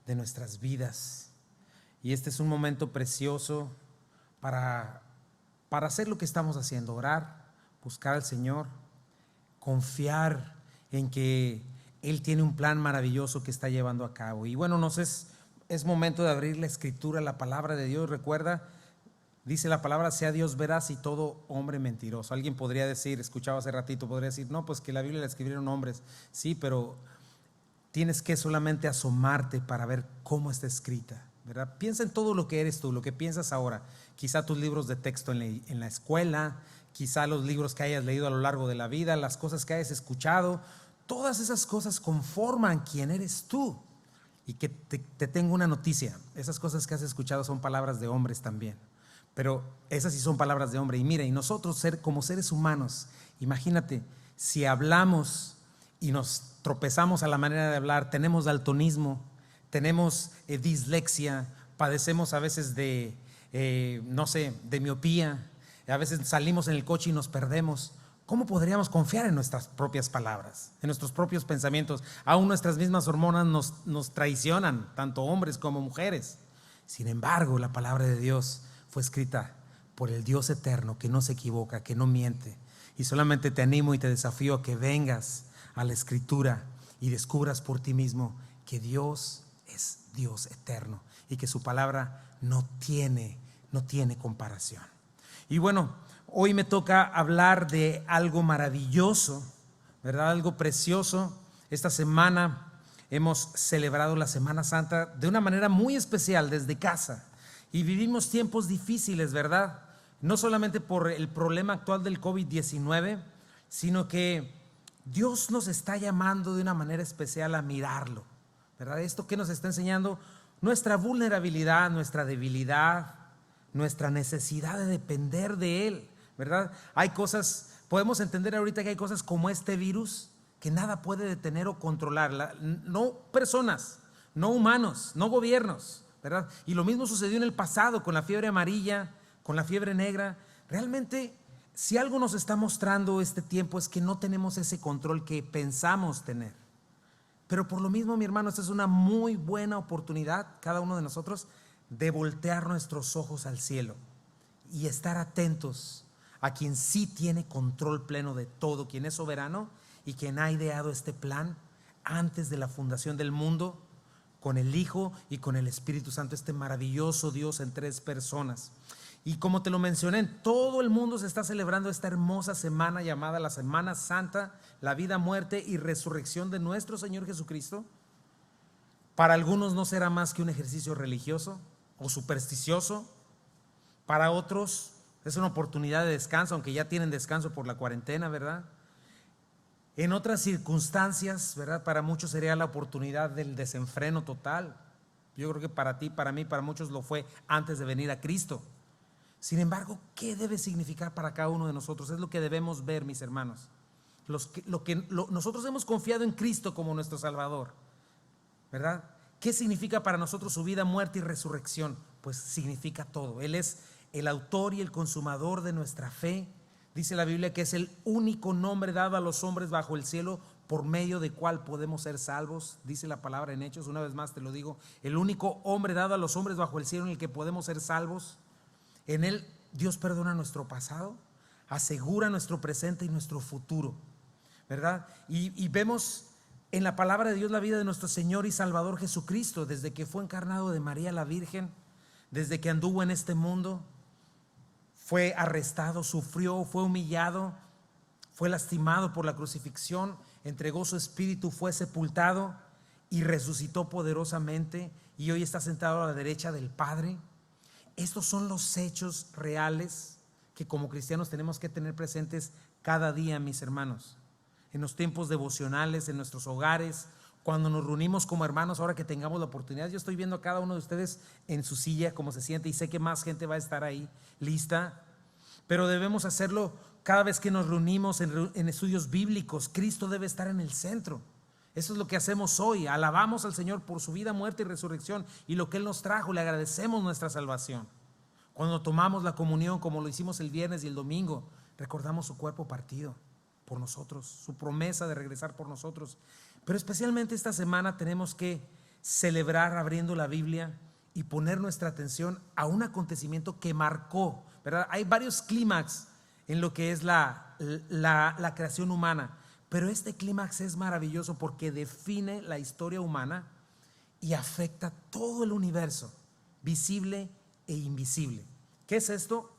de nuestras vidas. Y este es un momento precioso para hacer lo que estamos haciendo: orar, buscar al Señor, confiar en que Él tiene un plan maravilloso que está llevando a cabo. Y bueno, es momento de abrir la Escritura, la palabra de Dios. Recuerda, dice la palabra: sea Dios veraz y todo hombre mentiroso. Alguien podría decir, escuchaba hace ratito, podría decir: no, pues que la Biblia la escribieron hombres. Sí, pero tienes que solamente asomarte para ver cómo está escrita, ¿verdad? Piensa en todo lo que eres tú, lo que piensas ahora. Quizá tus libros de texto en la escuela, quizá los libros que hayas leído a lo largo de la vida, las cosas que hayas escuchado. Todas esas cosas conforman quién eres tú. Y que te tengo una noticia: esas cosas que has escuchado son palabras de hombres también, pero esas sí son palabras de hombre. Y mira, y nosotros como seres humanos, imagínate, si hablamos y nos tropezamos a la manera de hablar, tenemos daltonismo, tenemos dislexia, padecemos a veces de miopía, a veces salimos en el coche y nos perdemos. ¿Cómo podríamos confiar en nuestras propias palabras, en nuestros propios pensamientos? Aún nuestras mismas hormonas nos traicionan, tanto hombres como mujeres. Sin embargo, la palabra de Dios fue escrita por el Dios eterno, que no se equivoca, que no miente. Y solamente te animo y te desafío a que vengas a la Escritura y descubras por ti mismo que Dios es Dios eterno y que su palabra no tiene comparación. Y bueno, hoy me toca hablar de algo maravilloso, ¿verdad? Algo precioso. Esta semana hemos celebrado la Semana Santa de una manera muy especial desde casa, y vivimos tiempos difíciles, ¿verdad? No solamente por el problema actual del COVID-19, sino que Dios nos está llamando de una manera especial a mirarlo, ¿verdad? Esto que nos está enseñando: nuestra vulnerabilidad, nuestra debilidad, nuestra necesidad de depender de Él, ¿verdad? Hay cosas, podemos entender ahorita que hay cosas como este virus que nada puede detener o controlar, no personas, no humanos, no gobiernos, ¿verdad? Y lo mismo sucedió en el pasado con la fiebre amarilla, con la fiebre negra. Realmente, si algo nos está mostrando este tiempo, es que no tenemos ese control que pensamos tener. Pero por lo mismo, mi hermano, esta es una muy buena oportunidad, cada uno de nosotros, de voltear nuestros ojos al cielo y estar atentos a quien sí tiene control pleno de todo, quien es soberano y quien ha ideado este plan antes de la fundación del mundo, con el Hijo y con el Espíritu Santo, este maravilloso Dios en tres personas. Y como te lo mencioné, en todo el mundo se está celebrando esta hermosa semana llamada la Semana Santa, la vida, muerte y resurrección de nuestro Señor Jesucristo. Para algunos no será más que un ejercicio religioso o supersticioso. Para otros es una oportunidad de descanso, aunque ya tienen descanso por la cuarentena, ¿verdad? En otras circunstancias, ¿verdad?, para muchos sería la oportunidad del desenfreno total. Yo creo que para ti, para mí, para muchos lo fue antes de venir a Cristo. Sin embargo, ¿qué debe significar para cada uno de nosotros? Es lo que debemos ver, mis hermanos. Nosotros hemos confiado en Cristo como nuestro Salvador, ¿verdad? ¿Qué significa para nosotros su vida, muerte y resurrección? Pues significa todo. Él es el autor y el consumador de nuestra fe. Dice la Biblia que es el único nombre dado a los hombres bajo el cielo por medio de cual podemos ser salvos. Dice la palabra en Hechos, una vez más te lo digo: el único hombre dado a los hombres bajo el cielo en el que podemos ser salvos. En Él Dios perdona nuestro pasado, asegura nuestro presente y nuestro futuro, ¿verdad? Y vemos en la palabra de Dios la vida de nuestro Señor y Salvador Jesucristo, desde que fue encarnado de María la Virgen, desde que anduvo en este mundo. Fue arrestado, sufrió, fue humillado, fue lastimado por la crucifixión, entregó su espíritu, fue sepultado y resucitó poderosamente, y hoy está sentado a la derecha del Padre. Estos son los hechos reales que como cristianos tenemos que tener presentes cada día, mis hermanos, en los tiempos devocionales, en nuestros hogares, cuando nos reunimos como hermanos. Ahora que tengamos la oportunidad, yo estoy viendo a cada uno de ustedes en su silla, cómo se siente, y sé que más gente va a estar ahí lista, pero debemos hacerlo cada vez que nos reunimos en estudios bíblicos. Cristo debe estar en el centro. Eso es lo que hacemos hoy: alabamos al Señor por su vida, muerte y resurrección y lo que Él nos trajo, le agradecemos nuestra salvación. Cuando tomamos la comunión, como lo hicimos el viernes y el domingo, recordamos su cuerpo partido por nosotros, su promesa de regresar por nosotros. Pero especialmente esta semana tenemos que celebrar abriendo la Biblia y poner nuestra atención a un acontecimiento que marcó, ¿verdad? Hay varios clímax en lo que es la creación humana, pero este clímax es maravilloso porque define la historia humana y afecta todo el universo, visible e invisible. ¿Qué es esto?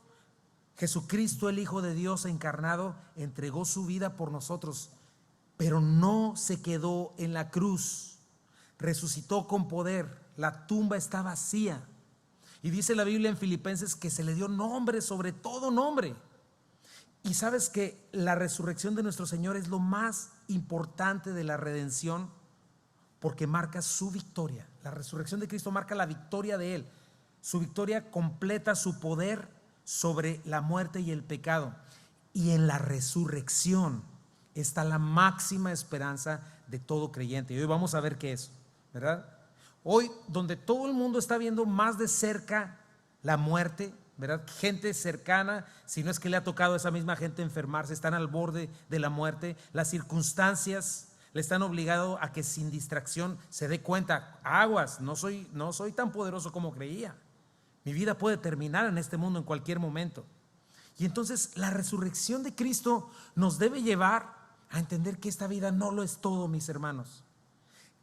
Jesucristo, el Hijo de Dios encarnado, entregó su vida por nosotros, pero no se quedó en la cruz. Resucitó con poder, la tumba está vacía. Y dice la Biblia en Filipenses que se le dio nombre sobre todo nombre. Y sabes que la resurrección de nuestro Señor es lo más importante de la redención, porque marca su victoria. La resurrección de Cristo marca la victoria de Él. Su victoria completa su poder sobre la muerte y el pecado. Y en la resurrección está la máxima esperanza de todo creyente. Y hoy vamos a ver qué es, ¿verdad? Hoy, donde todo el mundo está viendo más de cerca la muerte, ¿verdad? Gente cercana, si no es que le ha tocado a esa misma gente enfermarse, están al borde de la muerte. Las circunstancias le están obligando a que sin distracción se dé cuenta: aguas, no soy tan poderoso como creía. Mi vida puede terminar en este mundo en cualquier momento. Y entonces la resurrección de Cristo nos debe llevar a entender que esta vida no lo es todo, mis hermanos.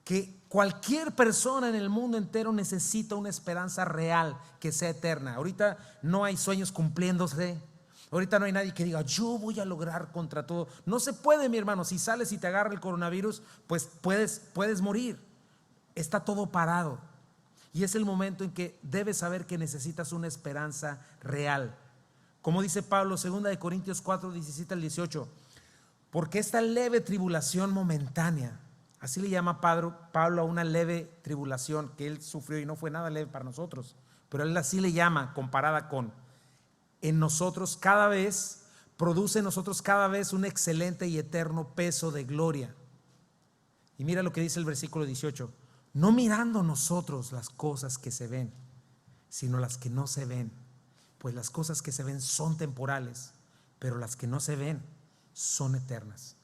Que cualquier persona en el mundo entero necesita una esperanza real que sea eterna. Ahorita no hay sueños cumpliéndose. Ahorita no hay nadie que diga: yo voy a lograr contra todo. No se puede, mi hermano. Si sales y te agarra el coronavirus, pues puedes morir. Está todo parado. Y es el momento en que debes saber que necesitas una esperanza real. Como dice Pablo, 2 Corintios 4, 17 al 18. Porque esta leve tribulación momentánea, así le llama Pablo a una leve tribulación que él sufrió, y no fue nada leve para nosotros, pero él así le llama, comparada con en nosotros cada vez, produce en nosotros cada vez un excelente y eterno peso de gloria. Y mira lo que dice el versículo 18: no mirando nosotros las cosas que se ven, sino las que no se ven, pues las cosas que se ven son temporales, pero las que no se ven son eternas.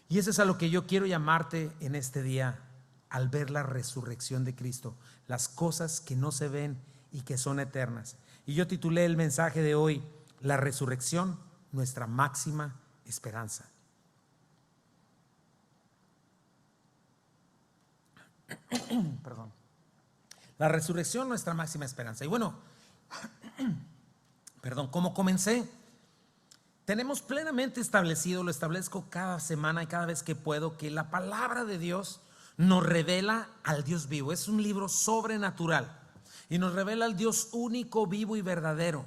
Y eso es a lo que yo quiero llamarte en este día, al ver la resurrección de Cristo, las cosas que no se ven y que son eternas. Y yo titulé el mensaje de hoy: la resurrección, nuestra máxima esperanza. Perdón. La resurrección, nuestra máxima esperanza. Y bueno, como comencé, tenemos plenamente establecido, lo establezco cada semana y cada vez que puedo, que la palabra de Dios nos revela al Dios vivo. Es un libro sobrenatural y nos revela al Dios único, vivo y verdadero,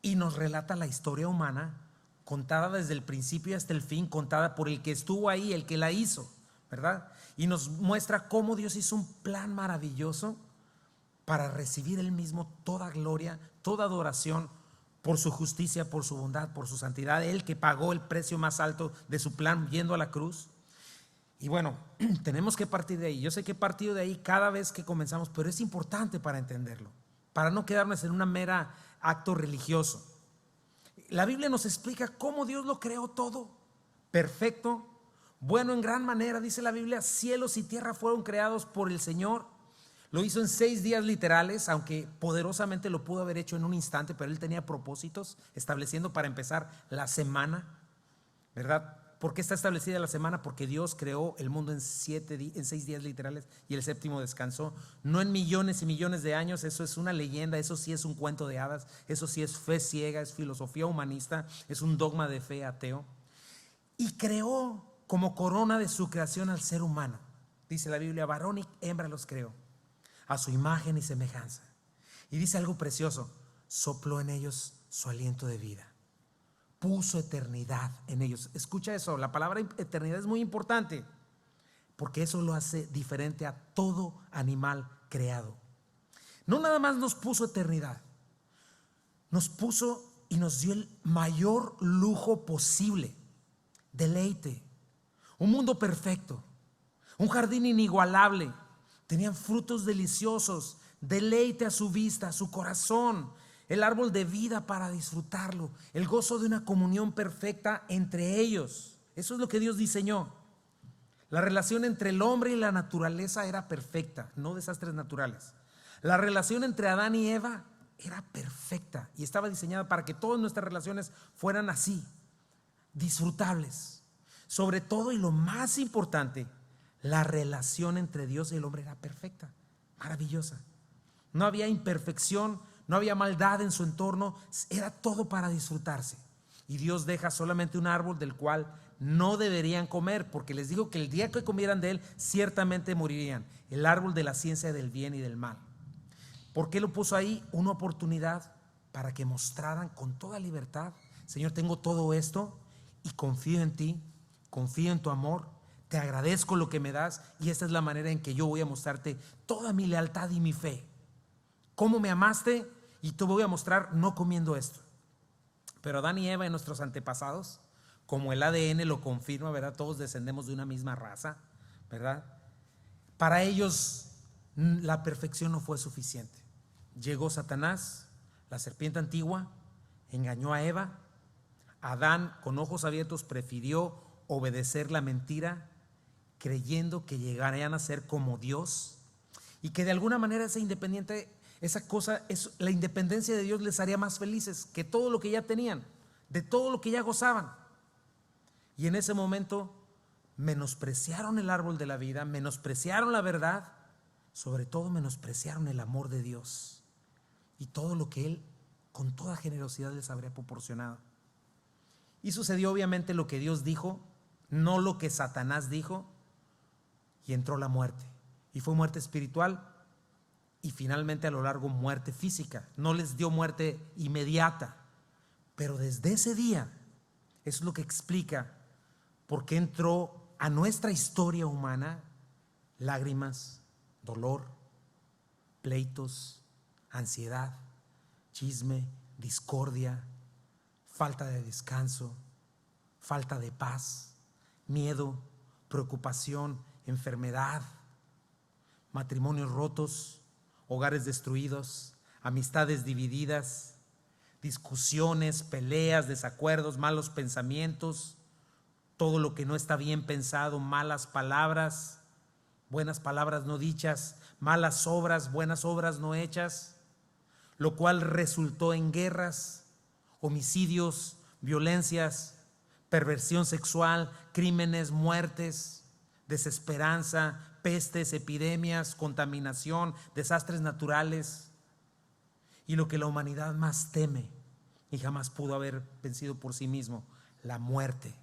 y nos relata la historia humana contada desde el principio hasta el fin, contada por el que estuvo ahí, el que la hizo, ¿verdad? Y nos muestra cómo Dios hizo un plan maravilloso para recibir Él mismo toda gloria, toda adoración, por su justicia, por su bondad, por su santidad. Él que pagó el precio más alto de su plan yendo a la cruz. Y bueno, tenemos que partir de ahí. Yo sé que he partido de ahí cada vez que comenzamos, pero es importante para entenderlo, para no quedarnos en una mera acto religioso. La Biblia nos explica cómo Dios lo creó todo, perfecto, bueno en gran manera. Dice la Biblia: cielos y tierra fueron creados por el Señor. Lo hizo en 6 días literales, aunque poderosamente lo pudo haber hecho en un instante, pero Él tenía propósitos, estableciendo para empezar la semana, ¿verdad? ¿Por qué está establecida la semana? Porque Dios creó el mundo en 6 días literales y el séptimo descansó. No en millones y millones de años. Eso es una leyenda, eso sí es un cuento de hadas, eso sí es fe ciega, es filosofía humanista, es un dogma de fe ateo. Y creó como corona de su creación al ser humano. Dice la Biblia: varón y hembra los creó, a su imagen y semejanza. Y dice algo precioso: sopló en ellos su aliento de vida, puso eternidad en ellos. Escucha eso, la palabra eternidad es muy importante, porque eso lo hace diferente a todo animal creado. No nada más nos puso eternidad, nos puso y nos dio el mayor lujo posible: deleite, un mundo perfecto, un jardín inigualable. Tenían frutos deliciosos, deleite a su vista, a su corazón, el árbol de vida para disfrutarlo, el gozo de una comunión perfecta entre ellos. Eso es lo que Dios diseñó. La relación entre el hombre y la naturaleza era perfecta, no desastres naturales. La relación entre Adán y Eva era perfecta y estaba diseñada para que todas nuestras relaciones fueran así, disfrutables. Sobre todo, y lo más importante, la relación entre Dios y el hombre era perfecta, maravillosa. No había imperfección, no había maldad en su entorno, era todo para disfrutarse. Y Dios deja solamente un árbol del cual no deberían comer, porque les digo que el día que comieran de él, ciertamente morirían. El árbol de la ciencia del bien y del mal. ¿Por qué lo puso ahí? Una oportunidad para que mostraran con toda libertad: Señor, tengo todo esto y confío en ti, confío en tu amor, te agradezco lo que me das y esta es la manera en que yo voy a mostrarte toda mi lealtad y mi fe. ¿Cómo me amaste? Y te voy a mostrar no comiendo esto. Pero Adán y Eva, en nuestros antepasados, como el ADN lo confirma, ¿verdad? Todos descendemos de una misma raza, ¿verdad? Para ellos la perfección no fue suficiente. Llegó Satanás, la serpiente antigua, engañó a Eva. Adán, con ojos abiertos, prefirió obedecer la mentira, creyendo que llegarían a ser como Dios y que de alguna manera la independencia de Dios les haría más felices que todo lo que ya tenían, de todo lo que ya gozaban. Y en ese momento menospreciaron el árbol de la vida, menospreciaron la verdad, sobre todo menospreciaron el amor de Dios y todo lo que Él con toda generosidad les habría proporcionado. Y sucedió obviamente lo que Dios dijo, no lo que Satanás dijo, y entró la muerte. Y fue muerte espiritual y finalmente a lo largo muerte física. No les dio muerte inmediata, pero desde ese día, eso es lo que explica por qué entró a nuestra historia humana lágrimas, dolor, pleitos, ansiedad, chisme, discordia, falta de descanso, falta de paz, miedo, preocupación, enfermedad, matrimonios rotos, hogares destruidos, amistades divididas, discusiones, peleas, desacuerdos, malos pensamientos, todo lo que no está bien pensado, malas palabras, buenas palabras no dichas, malas obras, buenas obras no hechas, lo cual resultó en guerras, homicidios, violencias, perversión sexual, crímenes, muertes, desesperanza, pestes, epidemias, contaminación, desastres naturales y lo que la humanidad más teme y jamás pudo haber vencido por sí mismo, la muerte.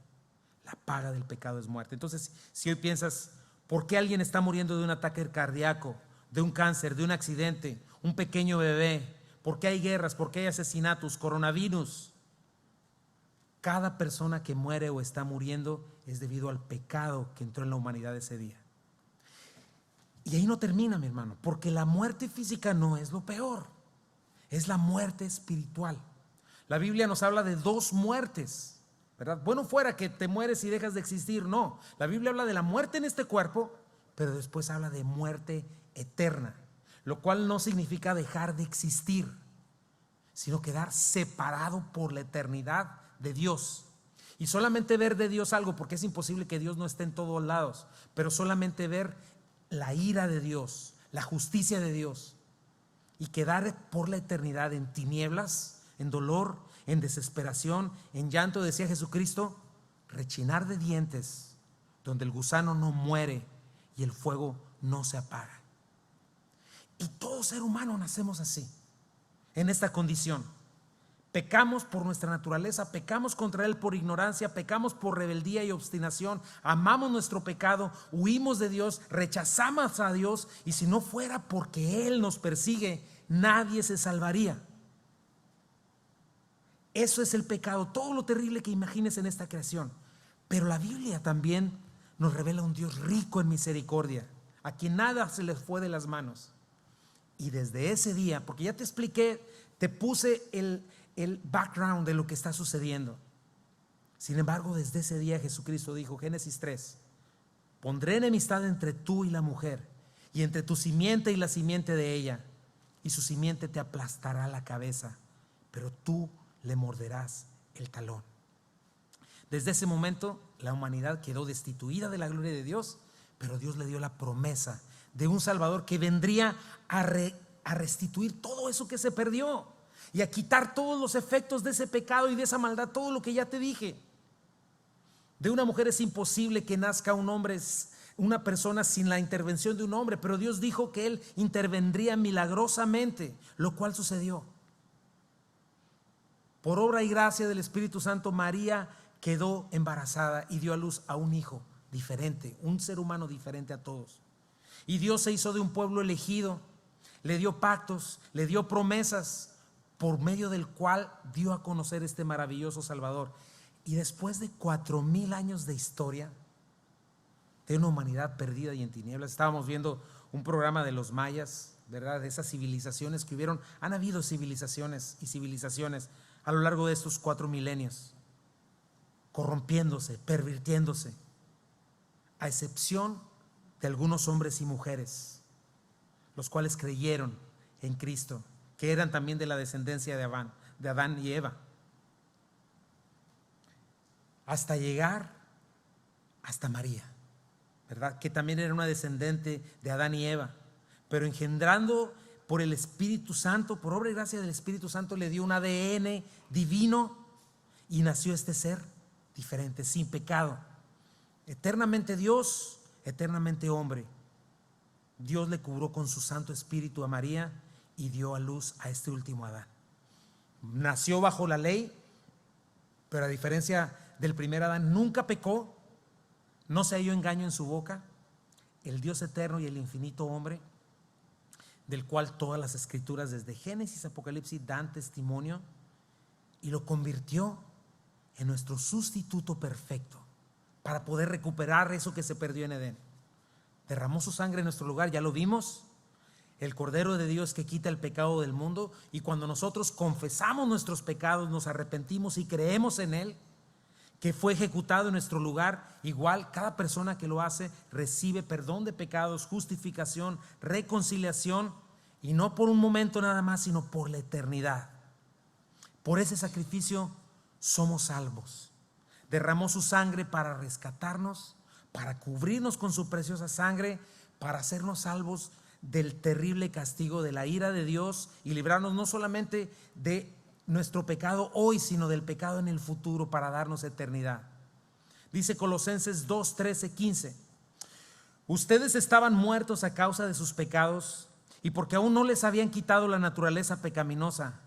La paga del pecado es muerte. Entonces, si hoy piensas, ¿por qué alguien está muriendo de un ataque cardíaco, de un cáncer, de un accidente, un pequeño bebé? ¿Por qué hay guerras? ¿Por qué hay asesinatos, coronavirus? Cada persona que muere o está muriendo es debido al pecado que entró en la humanidad ese día. Y ahí no termina, mi hermano, porque la muerte física no es lo peor, es la muerte espiritual. La Biblia nos habla de dos muertes, ¿verdad? Bueno, fuera que te mueres y dejas de existir, no. La Biblia habla de la muerte en este cuerpo, pero después habla de muerte eterna, lo cual no significa dejar de existir, sino quedar separado por la eternidad de Dios. Y solamente ver de Dios algo, porque es imposible que Dios no esté en todos lados, pero solamente ver la ira de Dios, la justicia de Dios, y quedar por la eternidad en tinieblas, en dolor, en desesperación, en llanto, decía Jesucristo, rechinar de dientes, donde el gusano no muere y el fuego no se apaga. Y todo ser humano nacemos así, en esta condición. Pecamos por nuestra naturaleza, pecamos contra Él por ignorancia, pecamos por rebeldía y obstinación, amamos nuestro pecado, huimos de Dios, rechazamos a Dios, y si no fuera porque Él nos persigue, nadie se salvaría. Eso es el pecado, todo lo terrible que imagines en esta creación. Pero la Biblia también nos revela un Dios rico en misericordia, a quien nada se le fue de las manos. Y desde ese día, porque ya te expliqué, te puse el background de lo que está sucediendo. Sin embargo, desde ese día Jesucristo dijo, Génesis 3, pondré enemistad entre tú y la mujer, y entre tu simiente y la simiente de ella, y su simiente te aplastará la cabeza, pero tú le morderás el talón. Desde ese momento la humanidad quedó destituida de la gloria de Dios, pero Dios le dio la promesa de un Salvador que vendría a restituir todo eso que se perdió y a quitar todos los efectos de ese pecado y de esa maldad, todo lo que ya te dije. De una mujer es imposible que nazca un hombre, una persona sin la intervención de un hombre, pero Dios dijo que Él intervendría milagrosamente, lo cual sucedió. Por obra y gracia del Espíritu Santo, María quedó embarazada y dio a luz a un hijo diferente, un ser humano diferente a todos. Y Dios se hizo de un pueblo elegido, le dio pactos, le dio promesas, por medio del cual dio a conocer este maravilloso Salvador. Y después de 4000 años de historia, de una humanidad perdida y en tinieblas, estábamos viendo un programa de los mayas, ¿verdad? De esas civilizaciones que hubieron. Han habido civilizaciones y civilizaciones a lo largo de estos 4 milenios, corrompiéndose, pervirtiéndose, a excepción de algunos hombres y mujeres, los cuales creyeron en Cristo, que eran también de la descendencia de Adán y Eva, hasta llegar hasta María, ¿verdad? Que también era una descendente de Adán y Eva, pero engendrando por el Espíritu Santo, por obra y gracia del Espíritu Santo, le dio un ADN divino y nació este ser diferente, sin pecado, eternamente Dios, eternamente hombre. Dios le cubrió con su Santo Espíritu a María y dio a luz a este último Adán. Nació bajo la ley, pero a diferencia del primer Adán, nunca pecó, no se halló engaño en su boca. El Dios eterno y el infinito hombre, del cual todas las escrituras desde Génesis, Apocalipsis dan testimonio, y lo convirtió en nuestro sustituto perfecto para poder recuperar eso que se perdió en Edén. Derramó su sangre en nuestro lugar, ya lo vimos, el Cordero de Dios que quita el pecado del mundo. Y cuando nosotros confesamos nuestros pecados, nos arrepentimos y creemos en Él, que fue ejecutado en nuestro lugar, igual cada persona que lo hace recibe perdón de pecados, justificación, reconciliación, y no por un momento nada más, sino por la eternidad. Por ese sacrificio somos salvos. Derramó su sangre para rescatarnos, para cubrirnos con su preciosa sangre, para hacernos salvos del terrible castigo de la ira de Dios y librarnos no solamente de nuestro pecado hoy, sino del pecado en el futuro, para darnos eternidad. Dice Colosenses 2, 13, 15: ustedes estaban muertos a causa de sus pecados y porque aún no les habían quitado la naturaleza pecaminosa.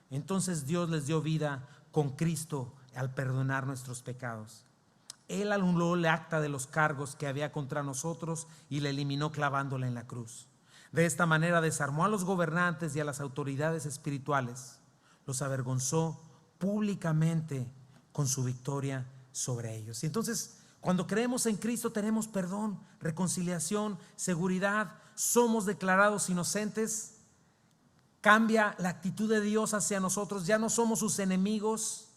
Entonces Dios les dio vida con Cristo al perdonar nuestros pecados. Él anuló el acta de los cargos que había contra nosotros y la eliminó clavándola en la cruz. De esta manera desarmó a los gobernantes y a las autoridades espirituales, los avergonzó públicamente con su victoria sobre ellos. Y entonces, cuando creemos en Cristo, tenemos perdón, reconciliación, seguridad, somos declarados inocentes. Cambia la actitud de Dios hacia nosotros, ya no somos sus enemigos.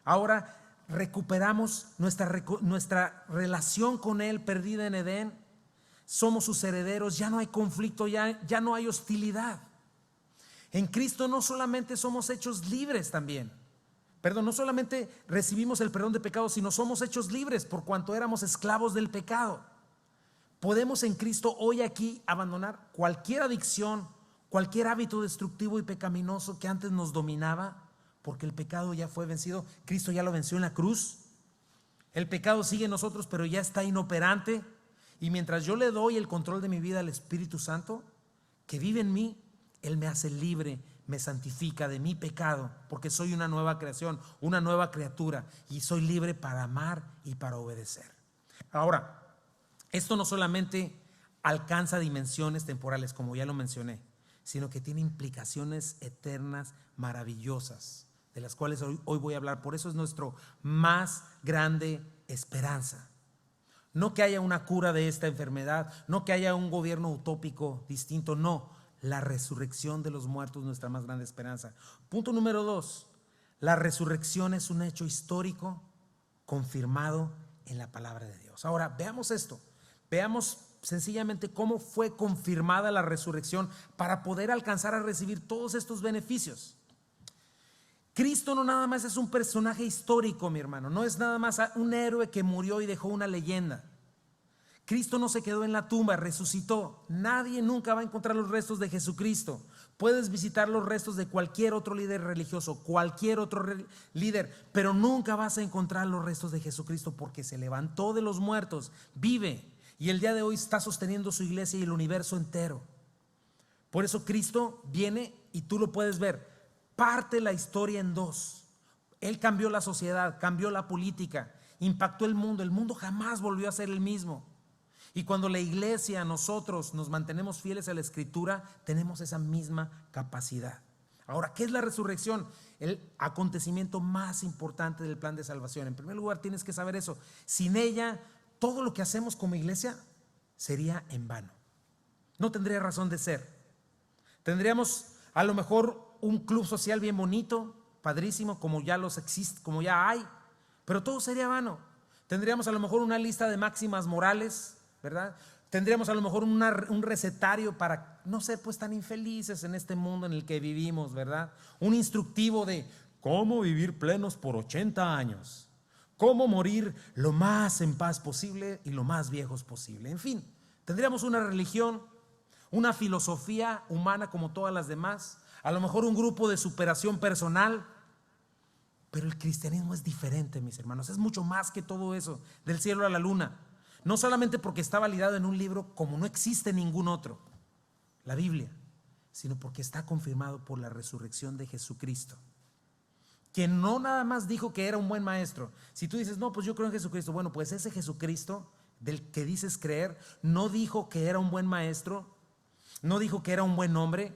Ahora recuperamos nuestra relación con Él perdida en Edén. Somos sus herederos, ya no hay conflicto, ya no hay hostilidad. En Cristo no solamente somos hechos libres también. No solamente recibimos el perdón de pecados, sino somos hechos libres por cuanto éramos esclavos del pecado. Podemos en Cristo hoy aquí abandonar cualquier adicción, cualquier hábito destructivo y pecaminoso que antes nos dominaba, porque el pecado ya fue vencido. Cristo ya lo venció en la cruz. El pecado sigue en nosotros, pero ya está inoperante. Y mientras yo le doy el control de mi vida al Espíritu Santo que vive en mí, Él me hace libre, me santifica de mi pecado, porque soy una nueva creación, una nueva criatura, y soy libre para amar y para obedecer. Ahora, esto no solamente alcanza dimensiones temporales, como ya lo mencioné, sino que tiene implicaciones eternas maravillosas, de las cuales hoy voy a hablar. Por eso es nuestro más grande esperanza. No que haya una cura de esta enfermedad, no que haya un gobierno utópico distinto, no. La resurrección de los muertos es nuestra más grande esperanza. Punto número 2. La resurrección es un hecho histórico confirmado en la palabra de Dios. Ahora, veamos esto. Veamos sencillamente cómo fue confirmada la resurrección para poder alcanzar a recibir todos estos beneficios. Cristo no nada más es un personaje histórico, mi hermano, no es nada más un héroe que murió y dejó una leyenda. Cristo no se quedó en la tumba, resucitó. Nadie nunca va a encontrar los restos de Jesucristo. Puedes visitar los restos de cualquier otro líder religioso, cualquier otro líder, pero nunca vas a encontrar los restos de Jesucristo, porque se levantó de los muertos, vive, y el día de hoy está sosteniendo su iglesia y el universo entero. Por eso Cristo viene, y tú lo puedes ver, parte la historia en dos. Él cambió la sociedad, cambió la política, impactó el mundo jamás volvió a ser el mismo. Y cuando la iglesia, nosotros nos mantenemos fieles a la Escritura, tenemos esa misma capacidad. Ahora, ¿qué es la resurrección? El acontecimiento más importante del plan de salvación. En primer lugar, tienes que saber eso. Sin ella, todo lo que hacemos como iglesia sería en vano. No tendría razón de ser. Tendríamos a lo mejor un club social bien bonito, padrísimo, como ya los existe, como ya hay, pero todo sería vano. Tendríamos a lo mejor una lista de máximas morales, ¿verdad? Tendríamos a lo mejor un recetario para no ser pues tan infelices en este mundo en el que vivimos, ¿verdad? Un instructivo de cómo vivir plenos por 80 años, cómo morir lo más en paz posible y lo más viejos posible. En fin, tendríamos una religión, una filosofía humana como todas las demás, a lo mejor un grupo de superación personal, pero el cristianismo es diferente, mis hermanos, es mucho más que todo eso, del cielo a la luna. No solamente porque está validado en un libro como no existe ningún otro, la Biblia, sino porque está confirmado por la resurrección de Jesucristo, que no nada más dijo que era un buen maestro. Si tú dices, no, pues yo creo en Jesucristo, bueno, pues ese Jesucristo del que dices creer no dijo que era un buen maestro, no dijo que era un buen hombre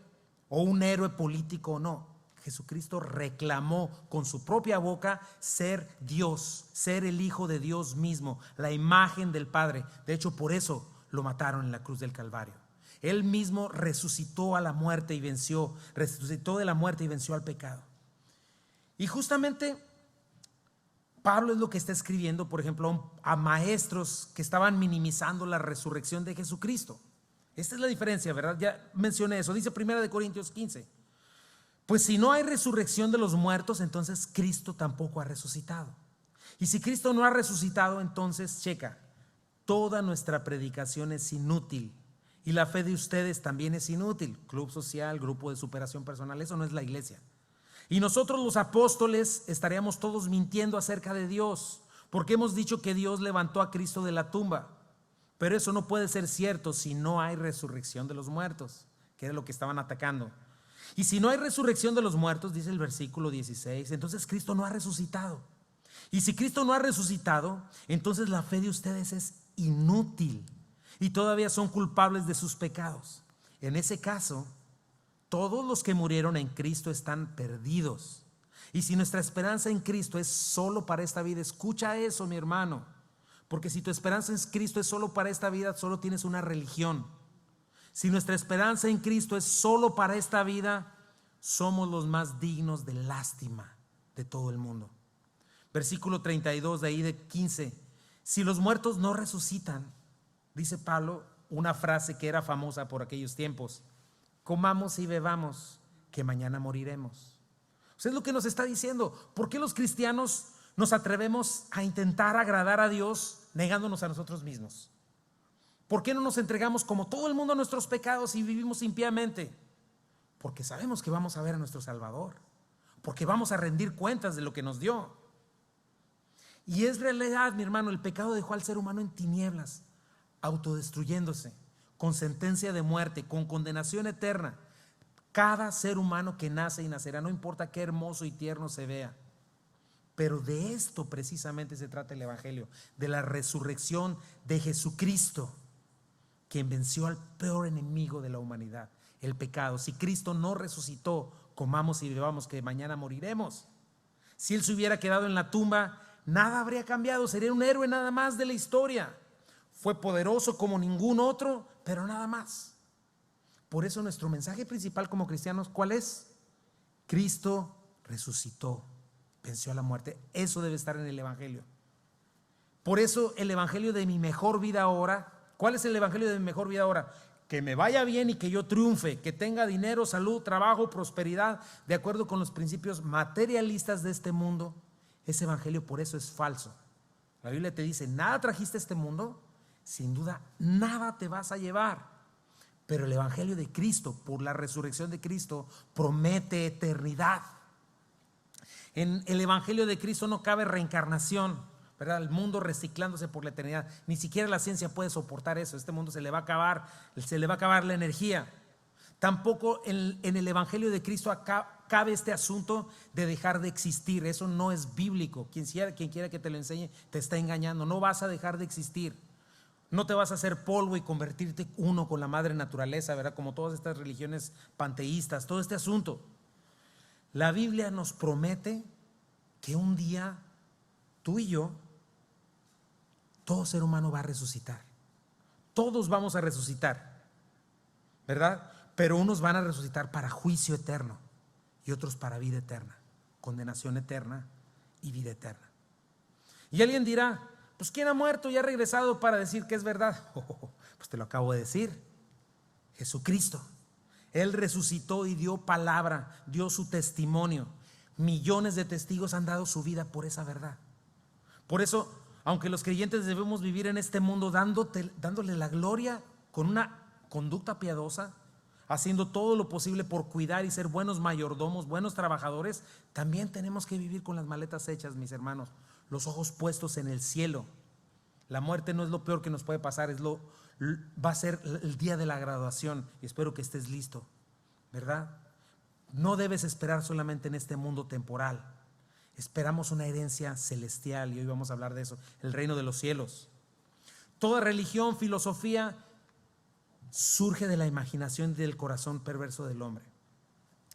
o un héroe político, no. Jesucristo reclamó con su propia boca ser Dios, ser el Hijo de Dios mismo, la imagen del Padre. De hecho, por eso lo mataron en la cruz del Calvario. Él mismo resucitó a la muerte y venció, resucitó de la muerte y venció al pecado. Y justamente Pablo es lo que está escribiendo, por ejemplo, a maestros que estaban minimizando la resurrección de Jesucristo. Esta es la diferencia, ¿verdad? Ya mencioné eso. Dice 1 Corintios 15. Pues si no hay resurrección de los muertos, entonces Cristo tampoco ha resucitado. Y si Cristo no ha resucitado, entonces, checa, toda nuestra predicación es inútil. Y la fe de ustedes también es inútil. Club social, grupo de superación personal, eso no es la iglesia. Y nosotros los apóstoles estaríamos todos mintiendo acerca de Dios, porque hemos dicho que Dios levantó a Cristo de la tumba. Pero eso no puede ser cierto si no hay resurrección de los muertos, que era lo que estaban atacando. Y si no hay resurrección de los muertos, dice el versículo 16, entonces Cristo no ha resucitado. Y si Cristo no ha resucitado, entonces la fe de ustedes es inútil y todavía son culpables de sus pecados. En ese caso, todos los que murieron en Cristo están perdidos. Y si nuestra esperanza en Cristo es solo para esta vida, escucha eso, mi hermano, porque si tu esperanza en Cristo es solo para esta vida, solo tienes una religión. Si nuestra esperanza en Cristo es solo para esta vida, somos los más dignos de lástima de todo el mundo. Versículo 32 de ahí de 15. Si los muertos no resucitan, dice Pablo, una frase que era famosa por aquellos tiempos: comamos y bebamos, que mañana moriremos. O sea, es lo que nos está diciendo. ¿Por qué los cristianos nos atrevemos a intentar agradar a Dios negándonos a nosotros mismos? ¿Por qué no nos entregamos como todo el mundo a nuestros pecados y vivimos impíamente? Porque sabemos que vamos a ver a nuestro Salvador, porque vamos a rendir cuentas de lo que nos dio. Y es realidad, mi hermano, el pecado dejó al ser humano en tinieblas, autodestruyéndose, con sentencia de muerte, con condenación eterna. Cada ser humano que nace y nacerá, no importa qué hermoso y tierno se vea. Pero de esto precisamente se trata el Evangelio, de la resurrección de Jesucristo, quien venció al peor enemigo de la humanidad, el pecado. Si Cristo no resucitó, comamos y bebamos, que mañana moriremos. Si Él se hubiera quedado en la tumba, nada habría cambiado, sería un héroe nada más de la historia. Fue poderoso como ningún otro, pero nada más. Por eso nuestro mensaje principal como cristianos, ¿cuál es? Cristo resucitó, venció a la muerte. Eso debe estar en el Evangelio. Por eso el Evangelio de mi mejor vida ahora, ¿cuál es el Evangelio de mi mejor vida ahora? que me vaya bien y que yo triunfe, que tenga dinero, salud, trabajo, prosperidad, de acuerdo con los principios materialistas de este mundo, ese evangelio por eso es falso. La Biblia te dice, nada trajiste a este mundo, sin duda nada te vas a llevar. Pero el evangelio de Cristo, por la resurrección de Cristo, promete eternidad. En el evangelio de Cristo no cabe reencarnación, ¿verdad? El mundo reciclándose por la eternidad. Ni siquiera la ciencia puede soportar eso. Este mundo se le va a acabar la energía. Tampoco en el evangelio de Cristo cabe este asunto de dejar de existir. Eso no es bíblico. Quien quiera que te lo enseñe te está engañando. No vas a dejar de existir. No te vas a hacer polvo y convertirte uno con la madre naturaleza, ¿verdad? Como todas estas religiones panteístas, todo este asunto. La Biblia nos promete que un día tú y yo, todo ser humano va a resucitar. Todos vamos a resucitar, ¿verdad? Pero unos van a resucitar para juicio eterno y otros para vida eterna, condenación eterna y vida eterna. Y alguien dirá, pues ¿quién ha muerto y ha regresado para decir que es verdad? Pues te lo acabo de decir, Jesucristo. Él resucitó y dio palabra, dio su testimonio. Millones de testigos han dado su vida por esa verdad. Por eso, aunque los creyentes debemos vivir en este mundo dándole la gloria con una conducta piadosa, haciendo todo lo posible por cuidar y ser buenos mayordomos, buenos trabajadores, también tenemos que vivir con las maletas hechas, mis hermanos, los ojos puestos en el cielo. La muerte no es lo peor que nos puede pasar, va a ser el día de la graduación y espero que estés listo, ¿verdad? No debes esperar solamente en este mundo temporal. Esperamos una herencia celestial y hoy vamos a hablar de eso, el reino de los cielos. Toda religión, filosofía surge de la imaginación y del corazón perverso del hombre.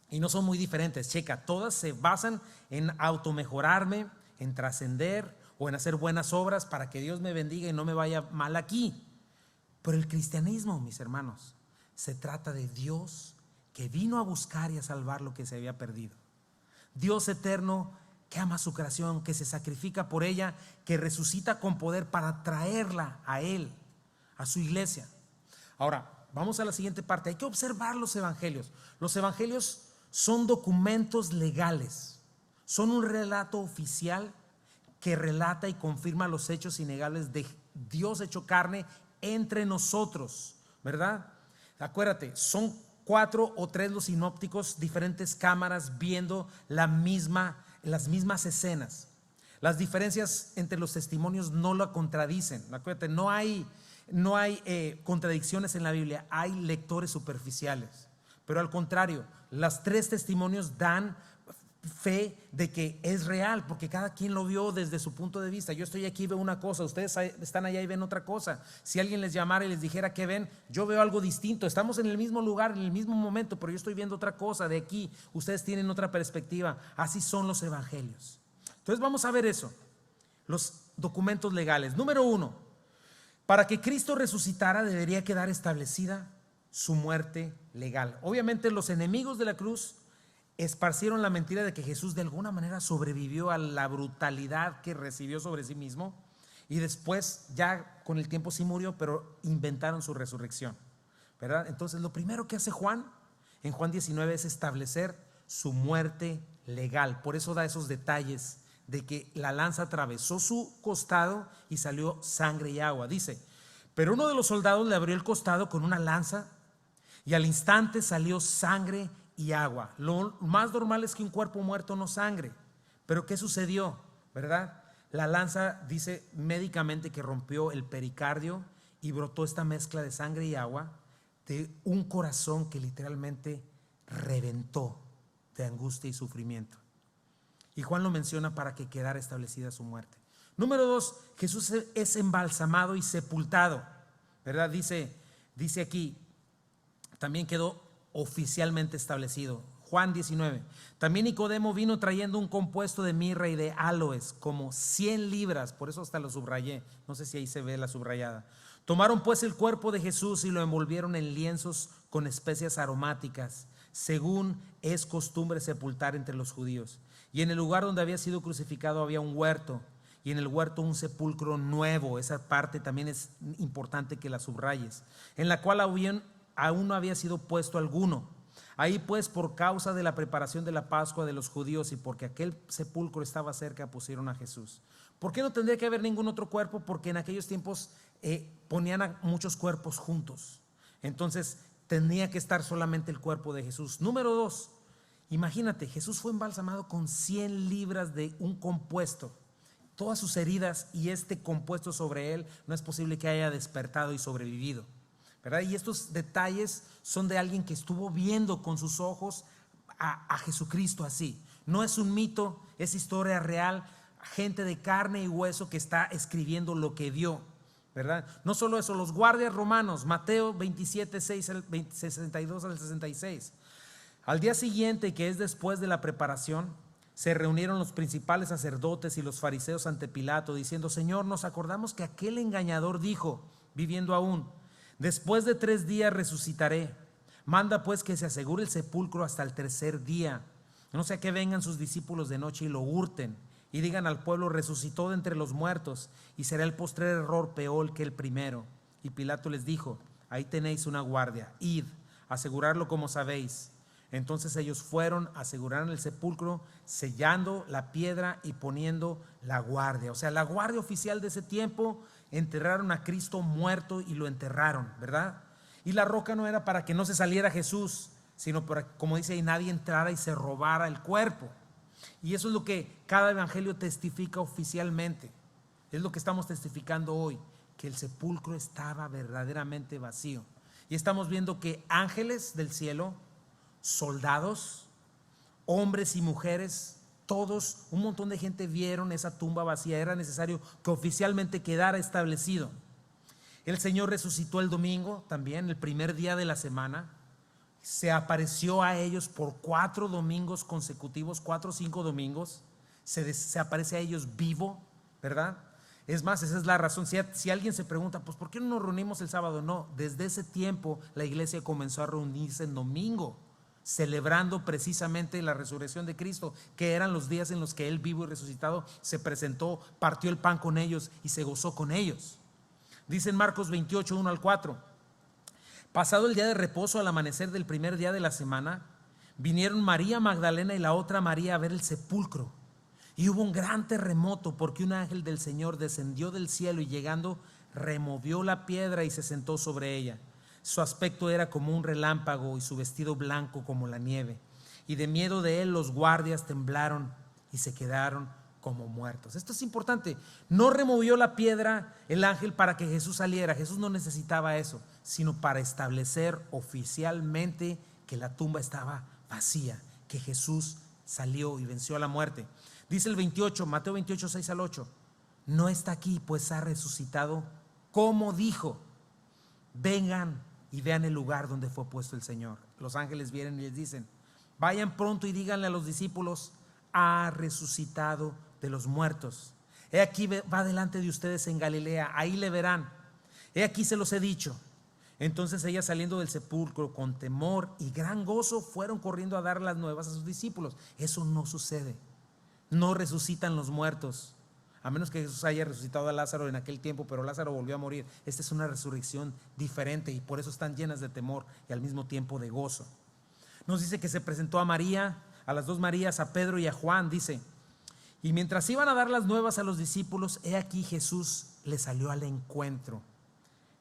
Y no son muy diferentes, checa, todas se basan en automejorarme, en trascender o en hacer buenas obras para que Dios me bendiga y no me vaya mal aquí. Pero el cristianismo, mis hermanos, se trata de Dios que vino a buscar y a salvar lo que se había perdido. Dios eterno que ama a su creación, que se sacrifica por ella, que resucita con poder para traerla a Él, a su iglesia. Ahora, vamos a la siguiente parte. Hay que observar los evangelios. Los evangelios son documentos legales, son un relato oficial que relata y confirma los hechos innegables de Dios hecho carne entre nosotros, ¿verdad? Acuérdate, son 4 o 3 los sinópticos, diferentes cámaras viendo las mismas escenas. Las diferencias entre los testimonios no lo contradicen. Acuérdate, no hay contradicciones en la Biblia, hay lectores superficiales. Pero al contrario, los 3 testimonios dan fe de que es real, porque cada quien lo vio desde su punto de vista. Yo estoy aquí y veo una cosa, ustedes están allá y ven otra cosa. Si alguien les llamara y les dijera que ven, yo veo algo distinto. Estamos en el mismo lugar, en el mismo momento, pero yo estoy viendo otra cosa de aquí. Ustedes tienen otra perspectiva. Así son los evangelios. Entonces vamos a ver eso, los documentos legales. Número 1, para que Cristo resucitara debería quedar establecida su muerte legal. Obviamente los enemigos de la cruz esparcieron la mentira de que Jesús de alguna manera sobrevivió a la brutalidad que recibió sobre sí mismo y después ya con el tiempo sí murió, pero inventaron su resurrección, ¿verdad? Entonces lo primero que hace Juan en Juan 19 es establecer su muerte legal. Por eso da esos detalles de que la lanza atravesó su costado y salió sangre y agua. Dice, pero uno de los soldados le abrió el costado con una lanza y al instante salió sangre y agua. Lo más normal es que un cuerpo muerto no sangre, pero ¿qué sucedió? ¿Verdad? La lanza dice médicamente que rompió el pericardio y brotó esta mezcla de sangre y agua de un corazón que literalmente reventó de angustia y sufrimiento. Y Juan lo menciona para que quedara establecida su muerte. Número 2, Jesús es embalsamado y sepultado, ¿verdad? Dice aquí, también quedó oficialmente establecido. Juan 19. También Nicodemo vino trayendo un compuesto de mirra y de áloes, como 100 libras, por eso hasta lo subrayé, no sé si ahí se ve la subrayada. Tomaron pues el cuerpo de Jesús y lo envolvieron en lienzos con especias aromáticas, según es costumbre sepultar entre los judíos. Y en el lugar donde había sido crucificado había un huerto, y en el huerto un sepulcro nuevo. Esa parte también es importante que la subrayes, en la cual aún no había sido puesto alguno. Ahí pues, por causa de la preparación de la Pascua de los judíos y porque aquel sepulcro estaba cerca, pusieron a Jesús. ¿Por qué no tendría que haber ningún otro cuerpo? Porque en aquellos tiempos ponían a muchos cuerpos juntos. Entonces tenía que estar solamente el cuerpo de Jesús. Número 2, imagínate, Jesús fue embalsamado con 100 libras de un compuesto. Todas sus heridas y este compuesto sobre él, no es posible que haya despertado y sobrevivido, ¿verdad? Y estos detalles son de alguien que estuvo viendo con sus ojos a Jesucristo así. No es un mito, es historia real, gente de carne y hueso que está escribiendo lo que vio, ¿verdad? No solo eso, los guardias romanos, Mateo 27, 62 al 66. Al día siguiente, que es después de la preparación, se reunieron los principales sacerdotes y los fariseos ante Pilato, diciendo: Señor, nos acordamos que aquel engañador dijo, viviendo aún: después de 3 días resucitaré. Manda pues que se asegure el sepulcro hasta el 3er día, no sea que vengan sus discípulos de noche y lo hurten y digan al pueblo: resucitó de entre los muertos, y será el postrer error peor que el primero. Y Pilato les dijo: ahí tenéis una guardia, id, asegurarlo como sabéis. Entonces ellos fueron, aseguraron el sepulcro, sellando la piedra y poniendo la guardia. O sea, la guardia oficial de ese tiempo. Enterraron a Cristo muerto y lo enterraron, ¿verdad? Y la roca no era para que no se saliera Jesús, sino para, como dice ahí, nadie entrara y se robara el cuerpo. Y eso es lo que cada evangelio testifica oficialmente. Es lo que estamos testificando hoy, que el sepulcro estaba verdaderamente vacío. Y estamos viendo que ángeles del cielo, soldados, hombres y mujeres, todos, un montón de gente vieron esa tumba vacía. Era necesario que oficialmente quedara establecido. El Señor resucitó el domingo también, el primer día de la semana. Se apareció a ellos por 4 domingos consecutivos, 4 o 5 domingos. Se aparece a ellos vivo, ¿verdad? Es más, esa es la razón. Si alguien se pregunta, pues ¿por qué no nos reunimos el sábado? No, desde ese tiempo la iglesia comenzó a reunirse en domingo, celebrando precisamente la resurrección de Cristo, que eran los días en los que Él vivo y resucitado se presentó, partió el pan con ellos y se gozó con ellos. Dice en Marcos 28, 1 al 4: pasado el día de reposo, al amanecer del primer día de la semana, vinieron María Magdalena y la otra María a ver el sepulcro. Y hubo un gran terremoto, porque un ángel del Señor descendió del cielo y llegando removió la piedra y se sentó sobre ella. Su aspecto era como un relámpago y su vestido blanco como la nieve. Y de miedo de él los guardias temblaron y se quedaron como muertos. Esto es importante. No removió la piedra el ángel para que Jesús saliera. Jesús no necesitaba eso, sino para establecer oficialmente que la tumba estaba vacía, que Jesús salió y venció a la muerte. Dice el 28, Mateo 28, 6 al 8: no está aquí, pues ha resucitado como dijo. Vengan y vean el lugar donde fue puesto el Señor. Los ángeles vienen y les dicen: vayan pronto y díganle a los discípulos: ha resucitado de los muertos. He aquí, va delante de ustedes en Galilea, ahí le verán. He aquí, se los he dicho. Entonces ellas, saliendo del sepulcro con temor y gran gozo, fueron corriendo a dar las nuevas a sus discípulos. Eso no sucede. No resucitan los muertos, a menos que Jesús haya resucitado a Lázaro en aquel tiempo, pero Lázaro volvió a morir. Esta es una resurrección diferente y por eso están llenas de temor y al mismo tiempo de gozo. Nos dice que se presentó a María, a las 2 Marías, a Pedro y a Juan. Dice: y mientras iban a dar las nuevas a los discípulos, he aquí Jesús les salió al encuentro,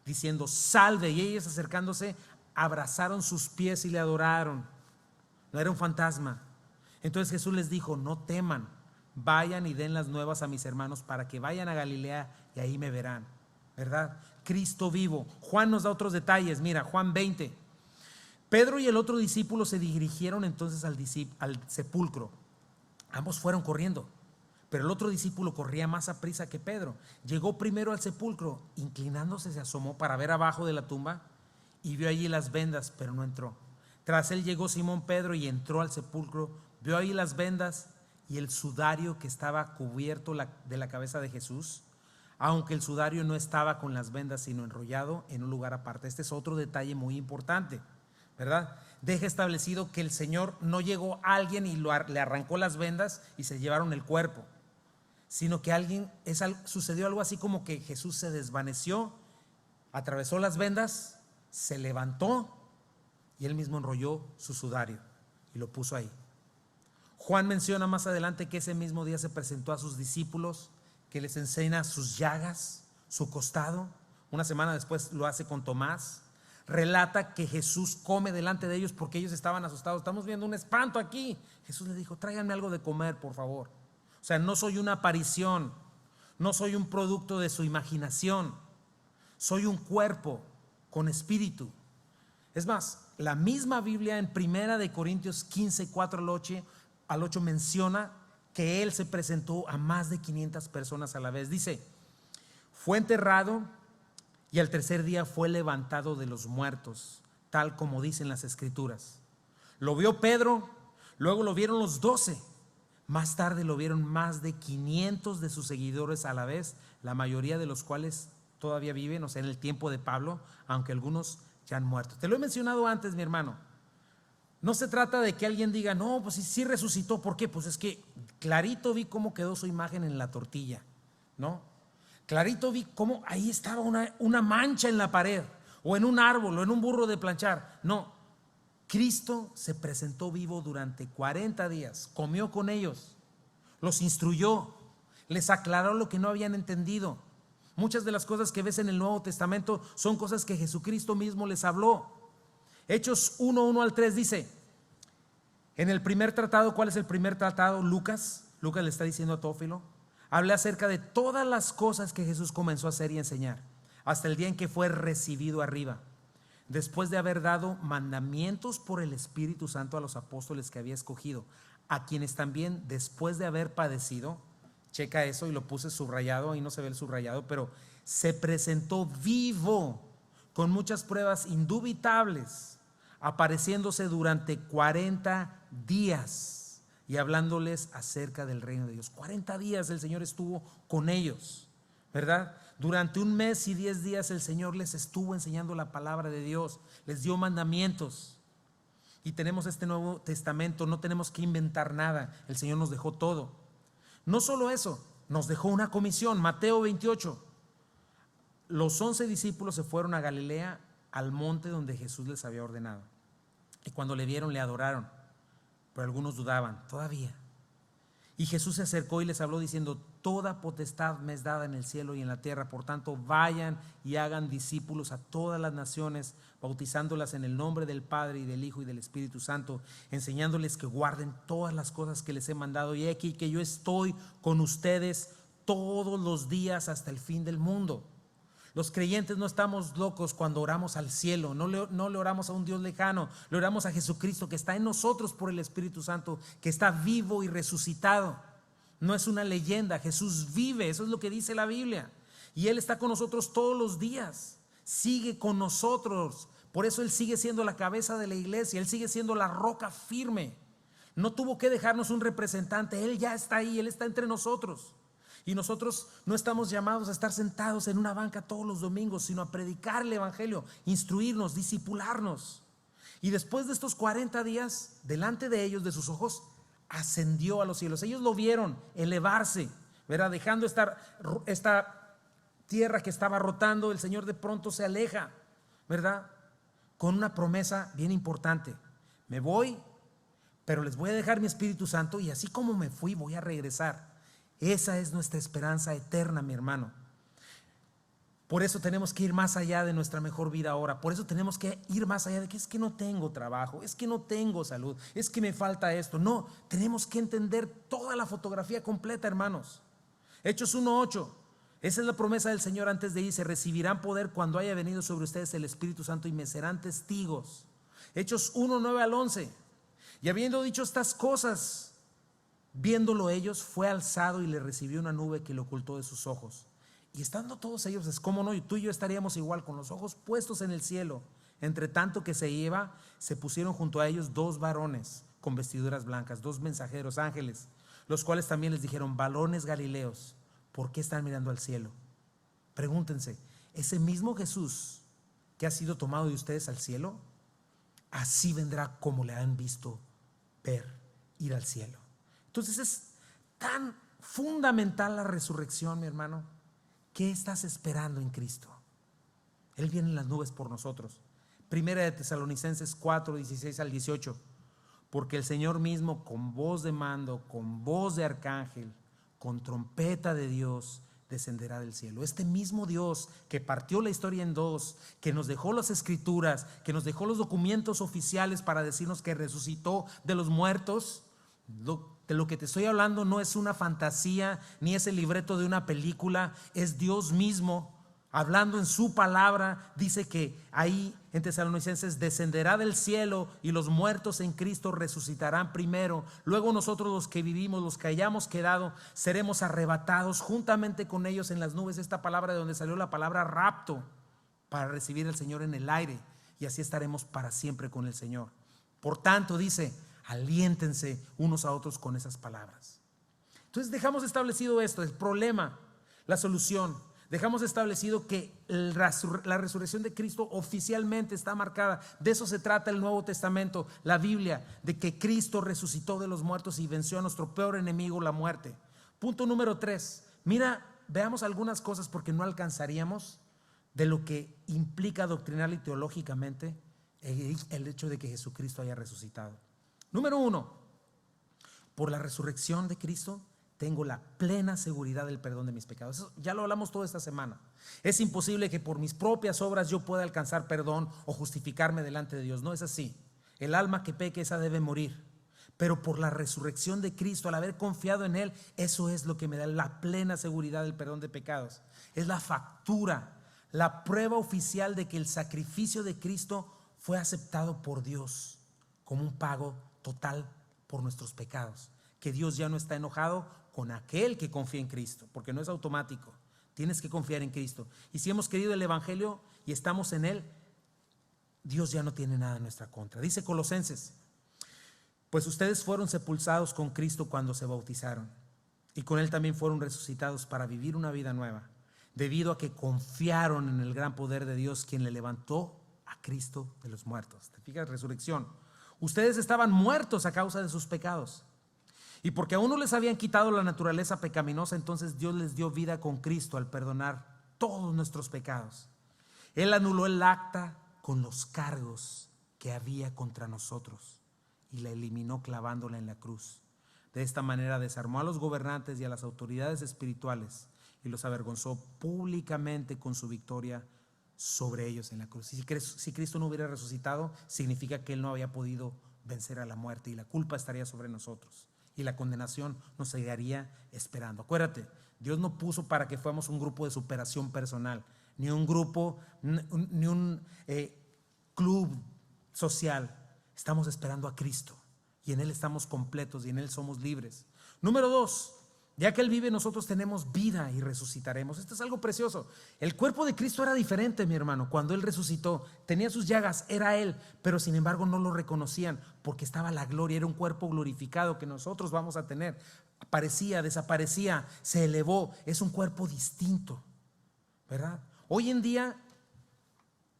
diciendo: salve. Y ellos, acercándose, abrazaron sus pies y le adoraron. No era un fantasma. Entonces Jesús les dijo: no teman, vayan y den las nuevas a mis hermanos para que vayan a Galilea y ahí me verán, ¿verdad? Cristo vivo. Juan nos da otros detalles. Mira, Juan 20: Pedro y el otro discípulo se dirigieron entonces al sepulcro. Ambos fueron corriendo, pero el otro discípulo corría más a prisa que Pedro. Llegó primero al sepulcro, inclinándose se asomó para ver abajo de la tumba y vio allí las vendas, pero no entró. Tras él llegó Simón Pedro y entró al sepulcro, vio ahí las vendas y el sudario que estaba cubierto de la cabeza de Jesús, aunque el sudario no estaba con las vendas, sino enrollado en un lugar aparte. Este es otro detalle muy importante, ¿verdad? Deja establecido que el Señor no llegó a alguien y le arrancó las vendas y se llevaron el cuerpo, sino que sucedió algo así como que Jesús se desvaneció, atravesó las vendas, se levantó Y él mismo enrolló su sudario y lo puso ahí. Juan menciona más adelante que ese mismo día se presentó a sus discípulos, que les enseña sus llagas, su costado. Una semana después lo hace con Tomás. Relata que Jesús come delante de ellos porque ellos estaban asustados. Estamos viendo un espanto aquí. Jesús les dijo: tráiganme algo de comer, por favor. O sea, no soy una aparición, no soy un producto de su imaginación, soy un cuerpo con espíritu. Es más, la misma Biblia en 1 Corintios 15, 4 al 8 menciona que él se presentó a más de 500 personas a la vez. Dice: fue enterrado y al tercer día fue levantado de los muertos, tal como dicen las escrituras. Lo vio Pedro, luego lo vieron los 12. Más tarde lo vieron más de 500 de sus seguidores a la vez, la mayoría de los cuales todavía viven, o sea, en el tiempo de Pablo, aunque algunos ya han muerto. Te lo he mencionado antes, mi hermano. No se trata de que alguien diga: no, pues sí resucitó. ¿Por qué? Pues es que clarito vi cómo quedó su imagen en la tortilla, ¿no? Clarito vi cómo ahí estaba una mancha en la pared, o en un árbol, o en un burro de planchar. No, Cristo se presentó vivo durante 40 días, comió con ellos, los instruyó, les aclaró lo que no habían entendido. Muchas de las cosas que ves en el Nuevo Testamento son cosas que Jesucristo mismo les habló. Hechos 1, 1 al 3 dice: en el primer tratado, ¿cuál es el primer tratado? Lucas le está diciendo a Teófilo, hablé acerca de todas las cosas que Jesús comenzó a hacer y enseñar, hasta el día en que fue recibido arriba, después de haber dado mandamientos por el Espíritu Santo a los apóstoles que había escogido, a quienes también después de haber padecido, checa eso, y lo puse subrayado, ahí no se ve el subrayado, pero se presentó vivo con muchas pruebas indubitables, apareciéndose durante 40 días y hablándoles acerca del reino de Dios. 40 días el Señor estuvo con ellos, ¿verdad? Durante 1 mes y 10 días el Señor les estuvo enseñando la palabra de Dios, les dio mandamientos. Y tenemos este Nuevo Testamento, no tenemos que inventar nada, el Señor nos dejó todo. No solo eso, nos dejó una comisión. Mateo 28, los 11 discípulos se fueron a Galilea, al monte donde Jesús les había ordenado, y cuando le vieron le adoraron, pero algunos dudaban todavía. Y Jesús se acercó y les habló diciendo: toda potestad me es dada en el cielo y en la tierra, por tanto vayan y hagan discípulos a todas las naciones, bautizándolas en el nombre del Padre y del Hijo y del Espíritu Santo, enseñándoles que guarden todas las cosas que les he mandado, y aquí que yo estoy con ustedes todos los días hasta el fin del mundo. Los creyentes no estamos locos cuando oramos al cielo, no le oramos a un Dios lejano, le oramos a Jesucristo que está en nosotros por el Espíritu Santo, que está vivo y resucitado. No es una leyenda, Jesús vive, eso es lo que dice la Biblia, y Él está con nosotros todos los días, sigue con nosotros. Por eso Él sigue siendo la cabeza de la iglesia, Él sigue siendo la roca firme. No tuvo que dejarnos un representante, Él ya está ahí, Él está entre nosotros. Y nosotros no estamos llamados a estar sentados en una banca todos los domingos, sino a predicar el evangelio, instruirnos, discipularnos. Y después de estos 40 días, delante de ellos, de sus ojos, ascendió a los cielos. Ellos lo vieron elevarse, ¿verdad? Dejando esta tierra que estaba rotando. El Señor de pronto se aleja, ¿verdad? Con una promesa bien importante: me voy, pero les voy a dejar mi Espíritu Santo, y así como me fui, voy a regresar. Esa es nuestra esperanza eterna, mi hermano. Por eso tenemos que ir más allá de nuestra mejor vida ahora. Por eso tenemos que ir más allá de que es que no tengo trabajo, es que no tengo salud, es que me falta esto. No, tenemos que entender toda la fotografía completa, hermanos. Hechos 1:8, esa es la promesa del Señor antes de irse: recibirán poder cuando haya venido sobre ustedes el Espíritu Santo y me serán testigos. Hechos 1:9 al 11, y habiendo dicho estas cosas, viéndolo ellos, fue alzado y le recibió una nube que le ocultó de sus ojos. Y estando todos ellos, es como no, y tú y yo estaríamos igual, con los ojos puestos en el cielo. Entre tanto que se iba, se pusieron junto a ellos 2 varones con vestiduras blancas, 2 mensajeros, ángeles, los cuales también les dijeron: varones galileos, ¿por qué están mirando al cielo? Pregúntense, ese mismo Jesús que ha sido tomado de ustedes al cielo, así vendrá como le han visto ir al cielo. Entonces es tan fundamental la resurrección, mi hermano. ¿Qué estás esperando en Cristo? Él viene en las nubes por nosotros, Primera de Tesalonicenses 4, 16 al 18. Porque el Señor mismo, con voz de mando, con voz de arcángel, con trompeta de Dios, descenderá del cielo. Este mismo Dios que partió la historia en dos, que nos dejó las escrituras, que nos dejó los documentos oficiales para decirnos que resucitó de los muertos. De lo que te estoy hablando no es una fantasía, ni es el libreto de una película, es Dios mismo hablando en su palabra. Dice que ahí en Tesalonicenses descenderá del cielo y los muertos en Cristo resucitarán primero. Luego nosotros, los que vivimos, los que hayamos quedado, seremos arrebatados juntamente con ellos en las nubes. Esta palabra de donde salió la palabra rapto, para recibir al Señor en el aire, y así estaremos para siempre con el Señor. Por tanto, dice, aliéntense unos a otros con esas palabras. Entonces dejamos establecido esto, el problema, la solución. Dejamos establecido que la resurrección de Cristo oficialmente está marcada. De eso se trata el Nuevo Testamento, la Biblia, de que Cristo resucitó de los muertos y venció a nuestro peor enemigo, la muerte. Punto número 3. Mira, veamos algunas cosas porque no alcanzaríamos de lo que implica doctrinal y teológicamente el hecho de que Jesucristo haya resucitado. Número 1, por la resurrección de Cristo tengo la plena seguridad del perdón de mis pecados. Eso ya lo hablamos toda esta semana. Es imposible que por mis propias obras yo pueda alcanzar perdón o justificarme delante de Dios. No es así. El alma que peque, esa debe morir. Pero por la resurrección de Cristo, al haber confiado en Él, eso es lo que me da la plena seguridad del perdón de pecados. Es la factura, la prueba oficial de que el sacrificio de Cristo fue aceptado por Dios como un pago total por nuestros pecados. Que Dios ya no está enojado con aquel que confía en Cristo, porque no es automático. Tienes que confiar en Cristo. Y si hemos creído el Evangelio y estamos en Él, Dios ya no tiene nada en nuestra contra. Dice Colosenses: pues ustedes fueron sepultados con Cristo cuando se bautizaron, y con Él también fueron resucitados para vivir una vida nueva, debido a que confiaron en el gran poder de Dios, quien le levantó a Cristo de los muertos. ¿Te fijas? Resurrección. Ustedes estaban muertos a causa de sus pecados, y porque aún no les habían quitado la naturaleza pecaminosa, entonces Dios les dio vida con Cristo al perdonar todos nuestros pecados. Él anuló el acta con los cargos que había contra nosotros y la eliminó clavándola en la cruz. De esta manera desarmó a los gobernantes y a las autoridades espirituales y los avergonzó públicamente con su victoria sobre ellos en la cruz. Si Cristo no hubiera resucitado, significa que Él no había podido vencer a la muerte y la culpa estaría sobre nosotros y la condenación nos seguiría esperando. Acuérdate, Dios no puso para que fuéramos un grupo de superación personal, ni un grupo, ni un club social. Estamos esperando a Cristo y en Él estamos completos y en Él somos libres. Número 2, ya que Él vive, nosotros tenemos vida y resucitaremos. Esto es algo precioso. El cuerpo de Cristo era diferente, mi hermano. Cuando Él resucitó, tenía sus llagas, era Él, pero sin embargo no lo reconocían porque estaba la gloria. Era un cuerpo glorificado que nosotros vamos a tener. Aparecía, desaparecía, se elevó. Es un cuerpo distinto, ¿verdad? Hoy en día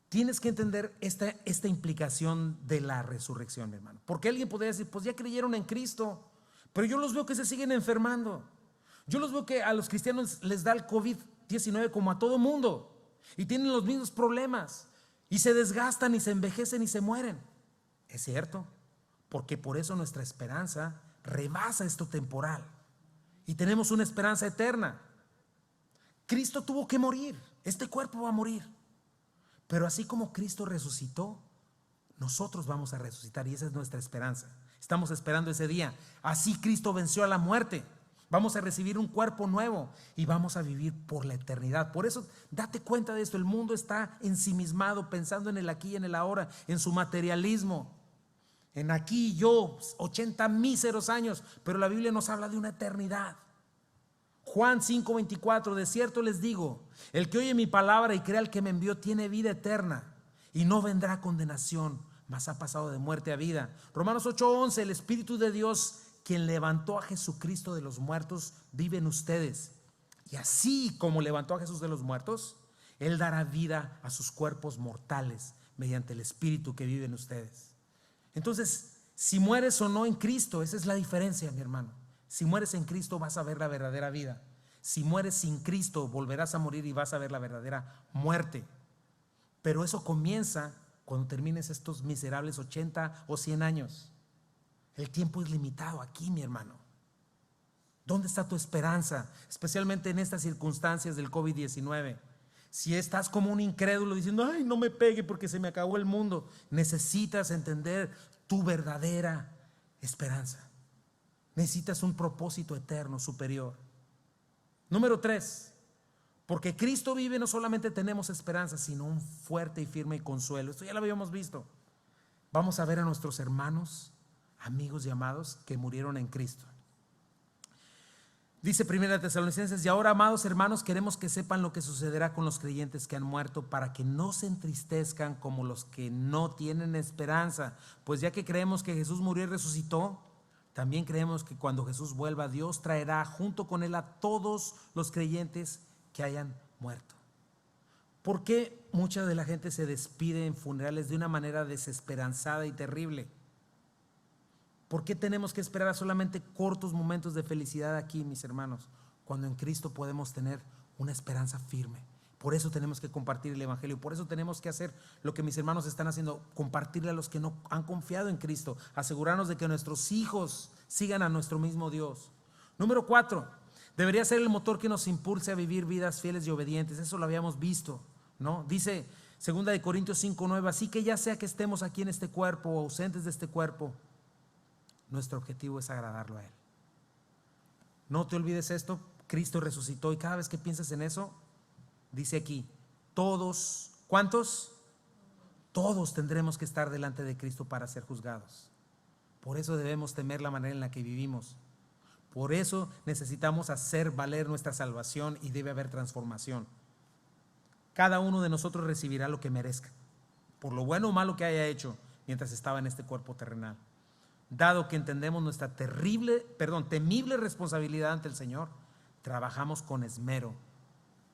tienes que entender esta implicación de la resurrección, mi hermano. Porque alguien podría decir, pues ya creyeron en Cristo, pero yo los veo que se siguen enfermando. Yo los veo que a los cristianos les da el COVID-19 como a todo mundo y tienen los mismos problemas y se desgastan y se envejecen y se mueren. Es cierto, porque por eso nuestra esperanza rebasa esto temporal y tenemos una esperanza eterna. Cristo tuvo que morir, este cuerpo va a morir, pero así como Cristo resucitó, nosotros vamos a resucitar y esa es nuestra esperanza. Estamos esperando ese día. Así Cristo venció a la muerte. Vamos a recibir un cuerpo nuevo y vamos a vivir por la eternidad. Por eso date cuenta de esto. El mundo está ensimismado pensando en el aquí y en el ahora, en su materialismo, en aquí y yo, 80 míseros años, pero la Biblia nos habla de una eternidad. Juan 5:24: de cierto les digo, el que oye mi palabra y crea al que me envió tiene vida eterna y no vendrá a condenación, mas ha pasado de muerte a vida. Romanos 8:11: el Espíritu de Dios, quien levantó a Jesucristo de los muertos, vive en ustedes. Y así como levantó a Jesús de los muertos, Él dará vida a sus cuerpos mortales mediante el Espíritu que vive en ustedes. Entonces, si mueres o no en Cristo, esa es la diferencia, mi hermano. Si mueres en Cristo vas a ver la verdadera vida. Si mueres sin Cristo, volverás a morir y vas a ver la verdadera muerte. Pero eso comienza cuando termines estos miserables 80 o 100 años. El tiempo es limitado aquí, mi hermano. ¿Dónde está tu esperanza? Especialmente en estas circunstancias del COVID-19. Si estás como un incrédulo diciendo, ay, no me pegue porque se me acabó el mundo, necesitas entender tu verdadera esperanza. Necesitas un propósito eterno, superior. Número 3, porque Cristo vive, no solamente tenemos esperanza, sino un fuerte y firme consuelo. Esto ya lo habíamos visto. Vamos a ver a nuestros hermanos, amigos y amados que murieron en Cristo. Dice 1 Tesalonicenses: y ahora, amados hermanos, queremos que sepan lo que sucederá con los creyentes que han muerto, para que no se entristezcan como los que no tienen esperanza. Pues ya que creemos que Jesús murió y resucitó, también creemos que cuando Jesús vuelva, Dios traerá junto con él a todos los creyentes que hayan muerto. ¿Por qué mucha de la gente se despide en funerales de una manera desesperanzada y terrible? ¿Por qué tenemos que esperar a solamente cortos momentos de felicidad aquí, mis hermanos, cuando en Cristo podemos tener una esperanza firme? Por eso tenemos que compartir el evangelio, por eso tenemos que hacer lo que mis hermanos están haciendo, compartirle a los que no han confiado en Cristo, asegurarnos de que nuestros hijos sigan a nuestro mismo Dios. Número 4, debería ser el motor que nos impulse a vivir vidas fieles y obedientes. Eso lo habíamos visto, ¿no? Dice 2 Corintios 5:9: así que ya sea que estemos aquí en este cuerpo o ausentes de este cuerpo, nuestro objetivo es agradarlo a Él. No te olvides esto: Cristo resucitó, y cada vez que piensas en eso, dice aquí, todos, ¿cuántos? Todos tendremos que estar delante de Cristo para ser juzgados. Por eso debemos temer la manera en la que vivimos. Por eso necesitamos hacer valer nuestra salvación, y debe haber transformación. Cada uno de nosotros recibirá lo que merezca, por lo bueno o malo que haya hecho mientras estaba en este cuerpo terrenal. Dado que entendemos nuestra temible responsabilidad ante el Señor, trabajamos con esmero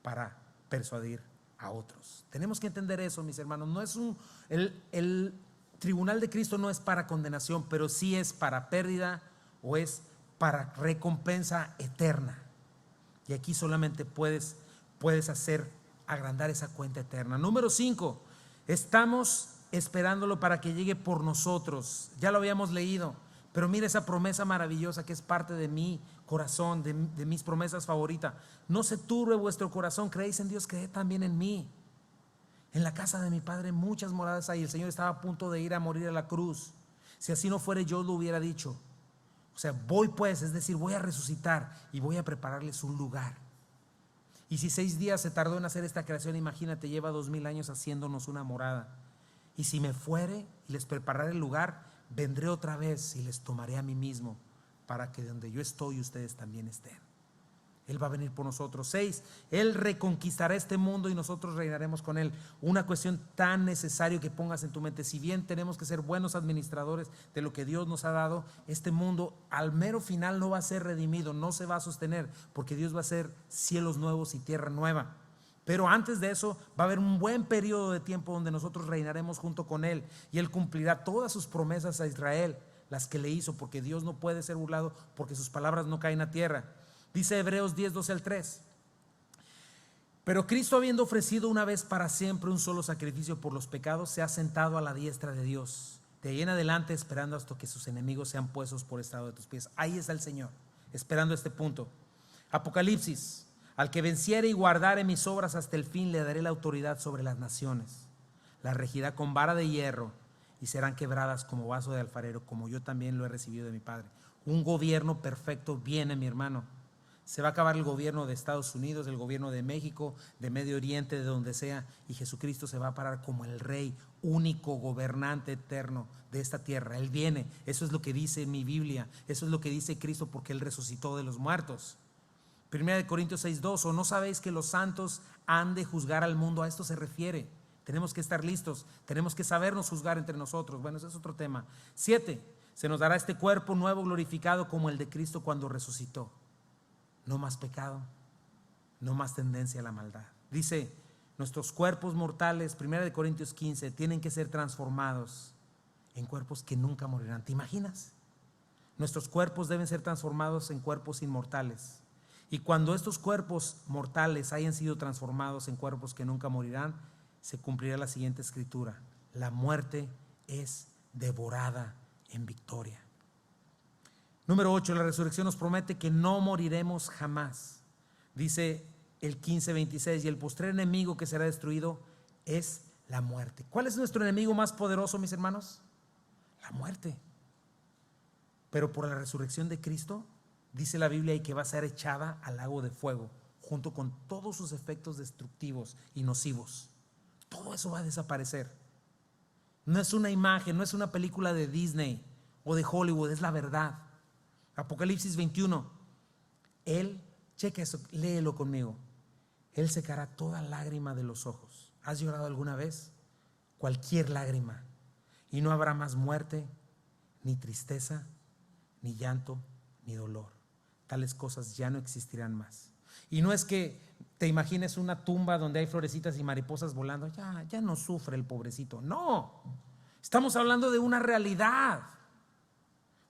para persuadir a otros. Tenemos que entender eso, mis hermanos. No es el tribunal de Cristo no es para condenación, pero sí es para pérdida o es para recompensa eterna. Y aquí solamente puedes hacer agrandar esa cuenta eterna. Número 5, estamos esperándolo para que llegue por nosotros. Ya lo habíamos leído, pero mira esa promesa maravillosa que es parte de mi corazón, de mis promesas favoritas. No se turbe vuestro corazón, creéis en Dios, creed también en mí. En la casa de mi Padre muchas moradas hay. El Señor estaba a punto de ir a morir a la cruz. Si así no fuere, yo lo hubiera dicho. O sea, voy pues, es decir, voy a resucitar y voy a prepararles un lugar. Y si 6 días se tardó en hacer esta creación, imagínate, lleva 2000 años haciéndonos una morada. Y si me fuere y les prepararé el lugar, vendré otra vez y les tomaré a mí mismo, para que donde yo estoy ustedes también estén. Él va a venir por nosotros. 6, Él reconquistará este mundo y nosotros reinaremos con Él. Una cuestión tan necesaria que pongas en tu mente: si bien tenemos que ser buenos administradores de lo que Dios nos ha dado, este mundo al mero final no va a ser redimido, no se va a sostener, porque Dios va a hacer cielos nuevos y tierra nueva. Pero antes de eso va a haber un buen periodo de tiempo donde nosotros reinaremos junto con Él, y Él cumplirá todas sus promesas a Israel, las que le hizo, porque Dios no puede ser burlado, porque sus palabras no caen a tierra. Dice Hebreos 10, 12 al 3: pero Cristo, habiendo ofrecido una vez para siempre un solo sacrificio por los pecados, se ha sentado a la diestra de Dios, de ahí en adelante esperando hasta que sus enemigos sean puestos por estrado de tus pies. Ahí está el Señor, esperando este punto. Apocalipsis: al que venciere y guardare mis obras hasta el fin, le daré la autoridad sobre las naciones. Las regirá con vara de hierro, y serán quebradas como vaso de alfarero, como yo también lo he recibido de mi Padre. Un gobierno perfecto viene, mi hermano. Se va a acabar el gobierno de Estados Unidos, el gobierno de México, de Medio Oriente, de donde sea, y Jesucristo se va a parar como el Rey, único gobernante eterno de esta tierra. Él viene. Eso es lo que dice mi Biblia, eso es lo que dice Cristo, porque Él resucitó de los muertos. 1 Corintios 6, 2: ¿o no sabéis que los santos han de juzgar al mundo? A esto se refiere. Tenemos que estar listos, tenemos que sabernos juzgar entre nosotros. Bueno, ese es otro tema. 7, se nos dará este cuerpo nuevo, glorificado como el de Cristo cuando resucitó. No más pecado, no más tendencia a la maldad. Dice, nuestros cuerpos mortales, 1 Corintios 15, tienen que ser transformados en cuerpos que nunca morirán. ¿Te imaginas? Nuestros cuerpos deben ser transformados en cuerpos inmortales. Y cuando estos cuerpos mortales hayan sido transformados en cuerpos que nunca morirán, se cumplirá la siguiente escritura: la muerte es devorada en victoria. Número 8, la resurrección nos promete que no moriremos jamás. Dice el 15:26, y el postrer enemigo que será destruido es la muerte. ¿Cuál es nuestro enemigo más poderoso, mis hermanos? La muerte. Pero por la resurrección de Cristo, dice la Biblia, y que va a ser echada al lago de fuego, junto con todos sus efectos destructivos y nocivos. Todo eso va a desaparecer. No es una imagen, no es una película de Disney o de Hollywood, es la verdad. Apocalipsis 21. Él, checa eso, léelo conmigo. Él secará toda lágrima de los ojos. ¿Has llorado alguna vez? Cualquier lágrima. Y no habrá más muerte, ni tristeza, ni llanto, ni dolor. Tales cosas ya no existirán más. Y no es que te imagines una tumba donde hay florecitas y mariposas volando. Ya no sufre el pobrecito. No, estamos hablando de una realidad.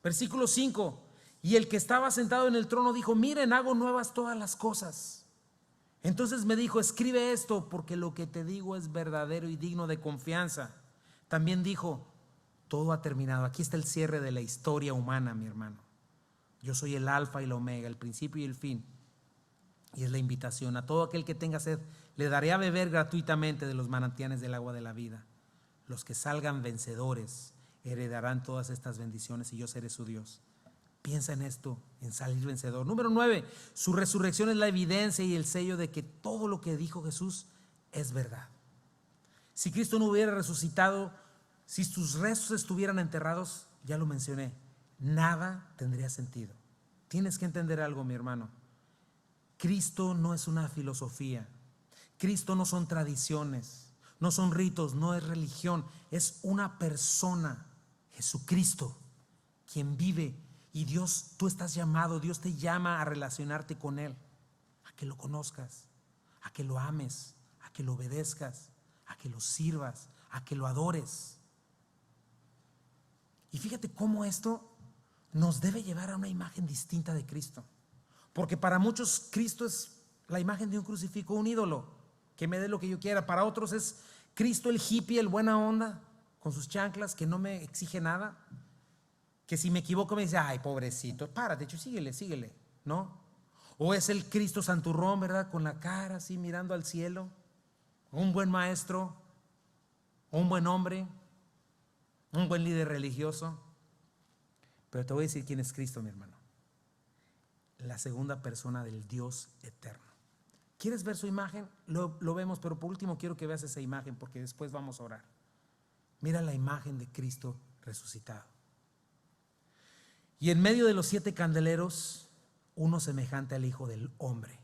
Versículo 5. Y el que estaba sentado en el trono dijo: miren, hago nuevas todas las cosas. Entonces me dijo: escribe esto, porque lo que te digo es verdadero y digno de confianza. También dijo: todo ha terminado. Aquí está el cierre de la historia humana, mi hermano. Yo soy el alfa y la omega, el principio y el fin. Y es la invitación a todo aquel que tenga sed, le daré a beber gratuitamente de los manantiales del agua de la vida. Los que salgan vencedores heredarán todas estas bendiciones y yo seré su Dios. Piensa en esto, en salir vencedor. Número 9, su resurrección es la evidencia y el sello de que todo lo que dijo Jesús es verdad. Si Cristo no hubiera resucitado, si sus restos estuvieran enterrados, ya lo mencioné, nada tendría sentido. Tienes que entender algo, mi hermano. Cristo no es una filosofía. Cristo no son tradiciones, no son ritos, no es religión. Es una persona, Jesucristo, quien vive. Y Dios, tú estás llamado, Dios te llama a relacionarte con Él, a que lo conozcas, a que lo ames, a que lo obedezcas, a que lo sirvas, a que lo adores. Y fíjate cómo esto nos debe llevar a una imagen distinta de Cristo. Porque para muchos Cristo es la imagen de un crucifijo, un ídolo, que me dé lo que yo quiera. Para otros es Cristo el hippie, el buena onda, con sus chanclas, que no me exige nada. Que si me equivoco me dice: ay, pobrecito, párate, síguele, ¿no? O es el Cristo santurrón, ¿verdad? Con la cara así mirando al cielo. Un buen maestro, un buen hombre, un buen líder religioso. Pero te voy a decir quién es Cristo, mi hermano. La segunda persona del Dios eterno. ¿Quieres ver su imagen? Lo vemos, pero por último quiero que veas esa imagen, porque después vamos a orar. Mira la imagen de Cristo resucitado. Y en medio de los 7 candeleros, uno semejante al Hijo del Hombre,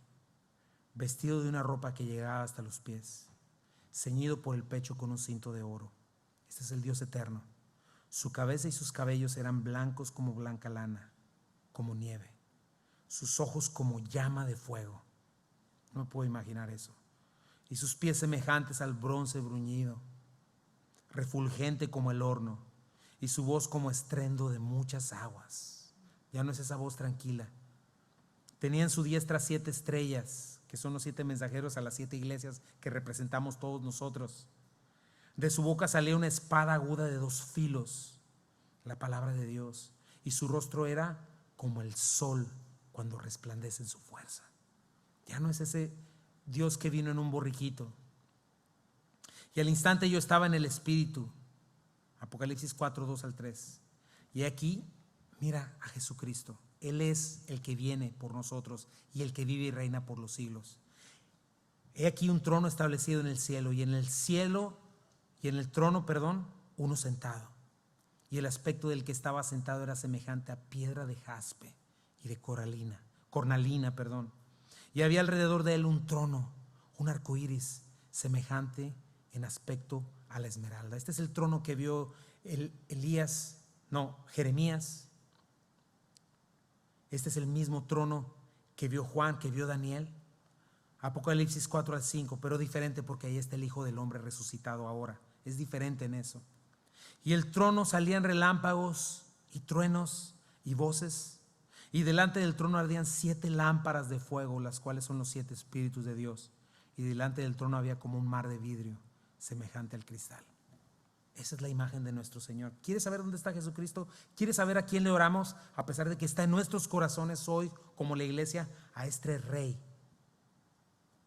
vestido de una ropa que llegaba hasta los pies, ceñido por el pecho con un cinto de oro. Este es el Dios eterno. Su cabeza y sus cabellos eran blancos como blanca lana, como nieve. Sus ojos como llama de fuego. No me puedo imaginar eso. Y sus pies semejantes al bronce bruñido, refulgente como el horno. Y su voz como estruendo de muchas aguas. Ya no es esa voz tranquila. Tenía en su diestra 7 estrellas, que son los 7 mensajeros a las 7 iglesias que representamos todos nosotros. De su boca salía una espada aguda de 2 filos, la palabra de Dios. Y su rostro era como el sol cuando resplandece en su fuerza. Ya no es ese Dios que vino en un borriquito. Y al instante yo estaba en el Espíritu. Apocalipsis 4, 2 al 3. Y aquí, mira a Jesucristo. Él es el que viene por nosotros y el que vive y reina por los siglos. He aquí un trono establecido en el cielo, y en el cielo y en el trono, uno sentado. Y el aspecto del que estaba sentado era semejante a piedra de jaspe y de cornalina. Y había alrededor de él un trono, un arco iris, semejante en aspecto a la esmeralda. Este es el trono que vio Jeremías. Este es el mismo trono que vio Juan, que vio Daniel. Apocalipsis 4 al 5, pero diferente, porque ahí está el Hijo del Hombre resucitado ahora. Es diferente en eso. Y el trono salían relámpagos y truenos y voces, y delante del trono ardían 7 lámparas de fuego, las cuales son los 7 espíritus de Dios. Y delante del trono había como un mar de vidrio, semejante al cristal. Esa es la imagen de nuestro Señor. ¿Quieres saber dónde está Jesucristo? ¿Quieres saber a quién le oramos? A pesar de que está en nuestros corazones hoy, como la iglesia, a este Rey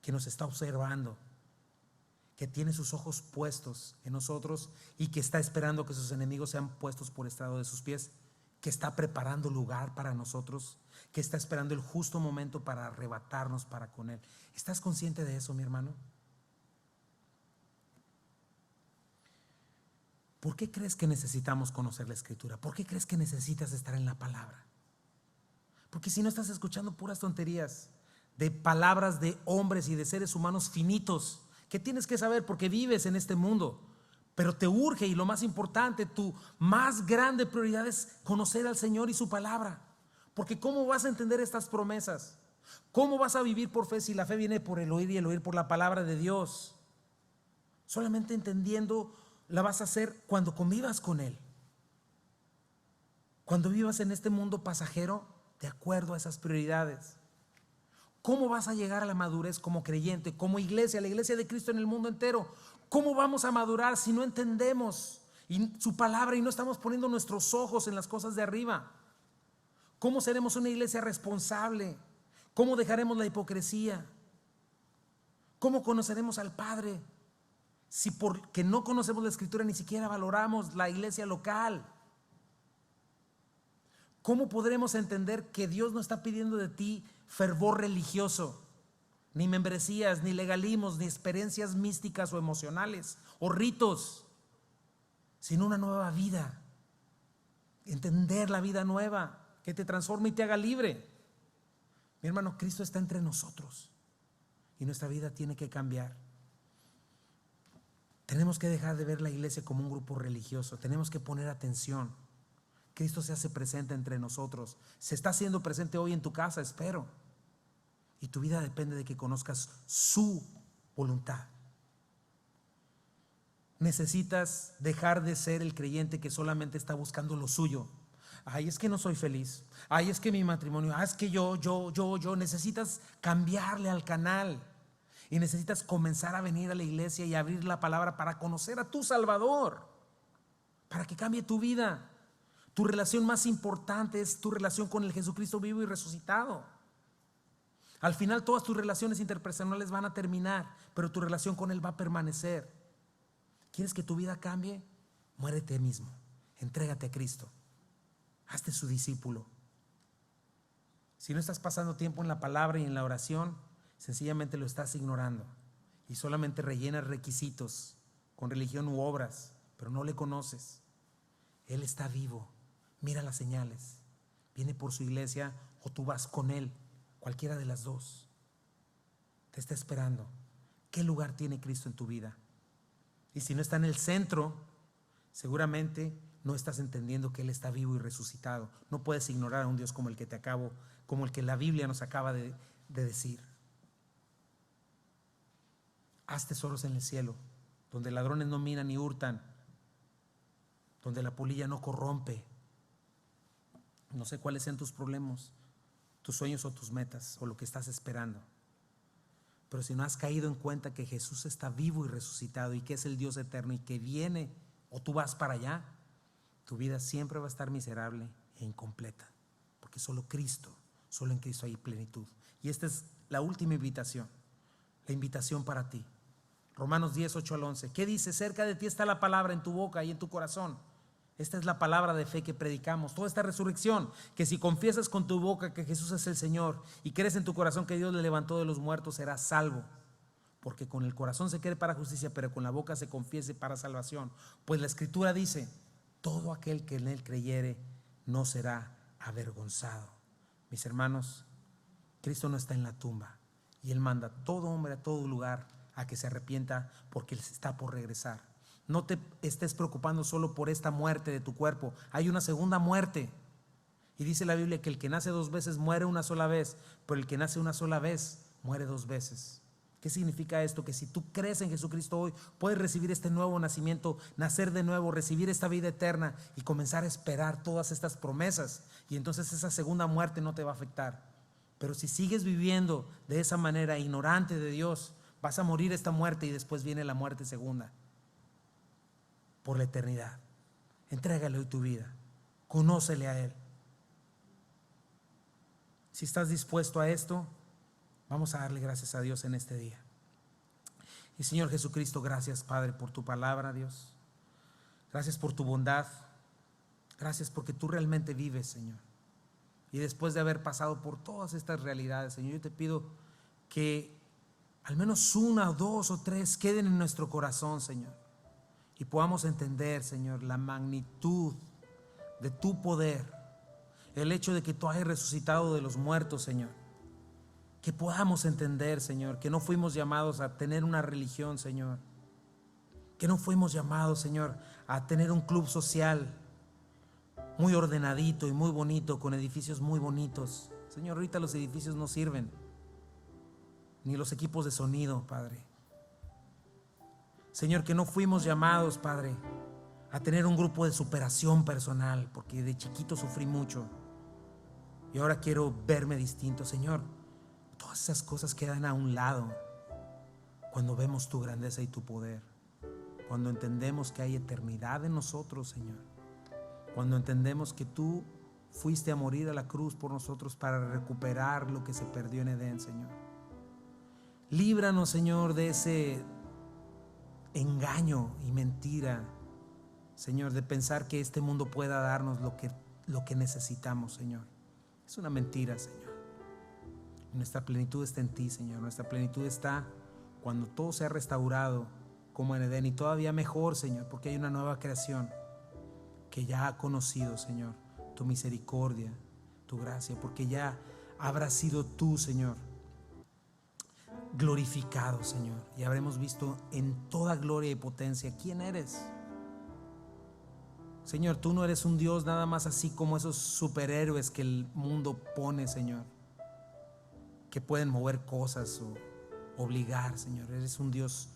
que nos está observando, que tiene sus ojos puestos en nosotros y que está esperando que sus enemigos sean puestos por estrado de sus pies, que está preparando lugar para nosotros, que está esperando el justo momento para arrebatarnos para con Él. ¿Estás consciente de eso, mi hermano? ¿Por qué crees que necesitamos conocer la Escritura? ¿Por qué crees que necesitas estar en la palabra? Porque si no estás escuchando puras tonterías de palabras de hombres y de seres humanos finitos, que tienes que saber porque vives en este mundo, pero te urge, y lo más importante, tu más grande prioridad es conocer al Señor y su palabra. Porque ¿cómo vas a entender estas promesas? ¿Cómo vas a vivir por fe si la fe viene por el oír y el oír por la palabra de Dios? Solamente entendiendo la vas a hacer cuando convivas con Él. Cuando vivas en este mundo pasajero, de acuerdo a esas prioridades. ¿Cómo vas a llegar a la madurez como creyente, como iglesia, la iglesia de Cristo en el mundo entero? ¿Cómo vamos a madurar si no entendemos su palabra y no estamos poniendo nuestros ojos en las cosas de arriba? ¿Cómo seremos una iglesia responsable? ¿Cómo dejaremos la hipocresía? ¿Cómo conoceremos al Padre si porque no conocemos la Escritura ni siquiera valoramos la iglesia local? ¿Cómo podremos entender que Dios no está pidiendo de ti fervor religioso, ni membresías, ni legalismos, ni experiencias místicas o emocionales o ritos, sino una nueva vida? Entender la vida nueva que te transforme y te haga libre. Mi hermano, Cristo está entre nosotros y nuestra vida tiene que cambiar. Tenemos que dejar de ver la iglesia como un grupo religioso. Tenemos que poner atención. Cristo se hace presente entre nosotros. Se está haciendo presente hoy en tu casa, espero. Y tu vida depende de que conozcas su voluntad. Necesitas dejar de ser el creyente que solamente está buscando lo suyo. Ay, es que no soy feliz. Ay, es que mi matrimonio. Es que yo. Necesitas cambiarle al canal. Y necesitas comenzar a venir a la iglesia y abrir la palabra para conocer a tu Salvador, para que cambie tu vida. Tu relación más importante es tu relación con el Jesucristo vivo y resucitado. Al final todas tus relaciones interpersonales van a terminar, pero tu relación con Él va a permanecer. ¿Quieres que tu vida cambie? Muérete mismo, entrégate a Cristo, hazte su discípulo. Si no estás pasando tiempo en la palabra y en la oración, sencillamente lo estás ignorando y solamente rellenas requisitos con religión u obras, pero no le conoces. Él está vivo, mira las señales, viene por su iglesia o tú vas con Él, cualquiera de las dos. Te está esperando. ¿Qué lugar tiene Cristo en tu vida? Y si no está en el centro, seguramente no estás entendiendo que Él está vivo y resucitado. No puedes ignorar a un Dios como el que como el que la Biblia nos acaba de decir. Haz tesoros en el cielo, donde ladrones no miran ni hurtan, donde la polilla no corrompe. No sé cuáles sean tus problemas, tus sueños o tus metas o lo que estás esperando. Pero si no has caído en cuenta que Jesús está vivo y resucitado y que es el Dios eterno y que viene o tú vas para allá, tu vida siempre va a estar miserable e incompleta, porque solo en Cristo hay plenitud. Y esta es la última invitación, la invitación para ti. Romanos 10, 8 al 11. ¿Qué dice? Cerca de ti está la palabra en tu boca y en tu corazón. Esta es la palabra de fe que predicamos. Toda esta resurrección, que si confiesas con tu boca que Jesús es el Señor y crees en tu corazón que Dios le levantó de los muertos, serás salvo. Porque con el corazón se cree para justicia, pero con la boca se confiese para salvación. Pues la Escritura dice: todo aquel que en Él creyere no será avergonzado. Mis hermanos, Cristo no está en la tumba y Él manda a todo hombre, a todo lugar, a que se arrepienta, porque Él está por regresar. No te estés preocupando solo por esta muerte de tu cuerpo. Hay una segunda muerte. Y dice la Biblia que el que nace 2 veces muere una sola vez, pero el que nace una sola vez muere 2 veces. ¿Qué significa esto? Que si tú crees en Jesucristo hoy, puedes recibir este nuevo nacimiento, nacer de nuevo, recibir esta vida eterna y comenzar a esperar todas estas promesas. Y entonces esa segunda muerte no te va a afectar. Pero si sigues viviendo de esa manera, ignorante de Dios, vas a morir esta muerte y después viene la muerte segunda. por la eternidad. Entrégale hoy tu vida, conócele a Él. Si estás dispuesto a esto, vamos a darle gracias a Dios en este día. Y Señor Jesucristo, gracias, Padre, por tu palabra, Dios. Gracias por tu bondad. Gracias porque tú realmente vives, Señor. Y después de haber pasado por todas estas realidades, Señor, yo te pido que al menos una, dos o tres queden en nuestro corazón, Señor, y podamos entender, Señor, la magnitud de tu poder, el hecho de que tú hayas resucitado de los muertos, Señor. Que podamos entender, Señor, que no fuimos llamados a tener una religión, Señor. Que no fuimos llamados, Señor, a tener un club social muy ordenadito y muy bonito, con edificios muy bonitos. Señor, ahorita los edificios no sirven, ni los equipos de sonido, Padre. Señor, que no fuimos llamados, Padre, a tener un grupo de superación personal, porque de chiquito sufrí mucho y ahora quiero verme distinto. Señor, todas esas cosas quedan a un lado cuando vemos tu grandeza y tu poder, cuando entendemos que hay eternidad en nosotros, Señor, cuando entendemos que tú fuiste a morir a la cruz por nosotros para recuperar lo que se perdió en Edén, Señor. Líbranos, Señor, de ese engaño y mentira, Señor, de pensar que este mundo pueda darnos lo que necesitamos, Señor. Es una mentira, Señor. Nuestra plenitud está en ti, Señor. Nuestra plenitud está cuando todo sea restaurado como en Edén, y todavía mejor, Señor, porque hay una nueva creación que ya ha conocido, Señor, tu misericordia, tu gracia, porque ya habrás sido tú, Señor, glorificado, Señor, y habremos visto en toda gloria y potencia quién eres. Señor, tú no eres un Dios nada más así como esos superhéroes que el mundo pone, Señor, que pueden mover cosas o obligar, Señor. Eres un Dios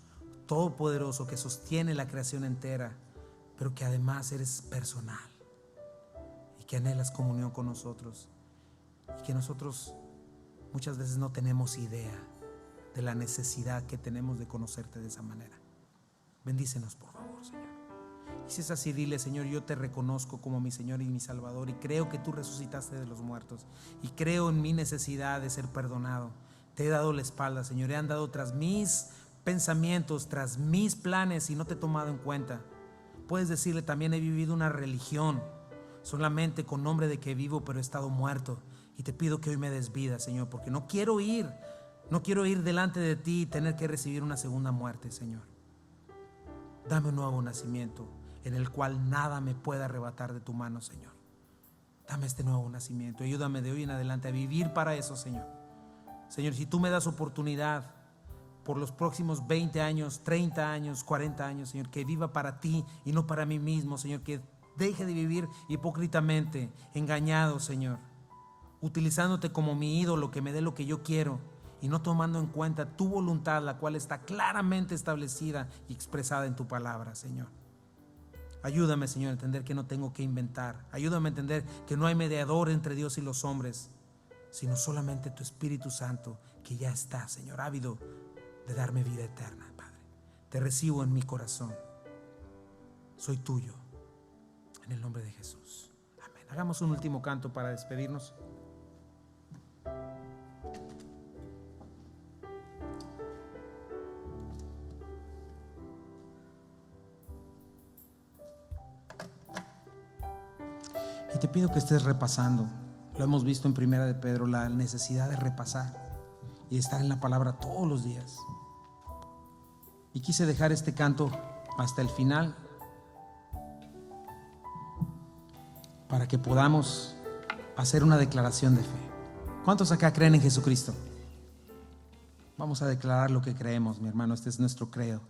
todopoderoso que sostiene la creación entera, pero que además eres personal y que anhelas comunión con nosotros, y que nosotros muchas veces no tenemos idea de la necesidad que tenemos de conocerte de esa manera. Bendícenos, por favor, Señor. Y si es así, dile: Señor, yo te reconozco como mi Señor y mi Salvador, y creo que tú resucitaste de los muertos, y creo en mi necesidad de ser perdonado. Te he dado la espalda, Señor, he andado tras mis pensamientos, tras mis planes, y no te he tomado en cuenta. Puedes decirle también: he vivido una religión solamente con nombre de que vivo, pero he estado muerto, y te pido que hoy me des vida, Señor, porque no quiero ir delante de ti y tener que recibir una segunda muerte, Señor. Dame un nuevo nacimiento en el cual nada me pueda arrebatar de tu mano, Señor. Dame este nuevo nacimiento. Ayúdame de hoy en adelante a vivir para eso, Señor. Señor, si tú me das oportunidad por los próximos 20 años, 30 años, 40 años, Señor, que viva para ti y no para mí mismo, Señor, que deje de vivir hipócritamente, engañado, Señor, utilizándote como mi ídolo, que me dé lo que yo quiero y no tomando en cuenta tu voluntad, la cual está claramente establecida y expresada en tu palabra, Señor. Ayúdame, Señor, a entender que no tengo que inventar. Ayúdame a entender que no hay mediador entre Dios y los hombres, sino solamente tu Espíritu Santo, que ya está, Señor, ávido de darme vida eterna, Padre. Te recibo en mi corazón. Soy tuyo, en el nombre de Jesús. Amén. Hagamos un último canto para despedirnos. Y te pido que estés repasando. Lo hemos visto en Primera de Pedro, la necesidad de repasar y estar en la palabra todos los días. Y quise dejar este canto hasta el final para que podamos hacer una declaración de fe. ¿Cuántos acá creen en Jesucristo? Vamos a declarar lo que creemos, mi hermano. Este es nuestro credo.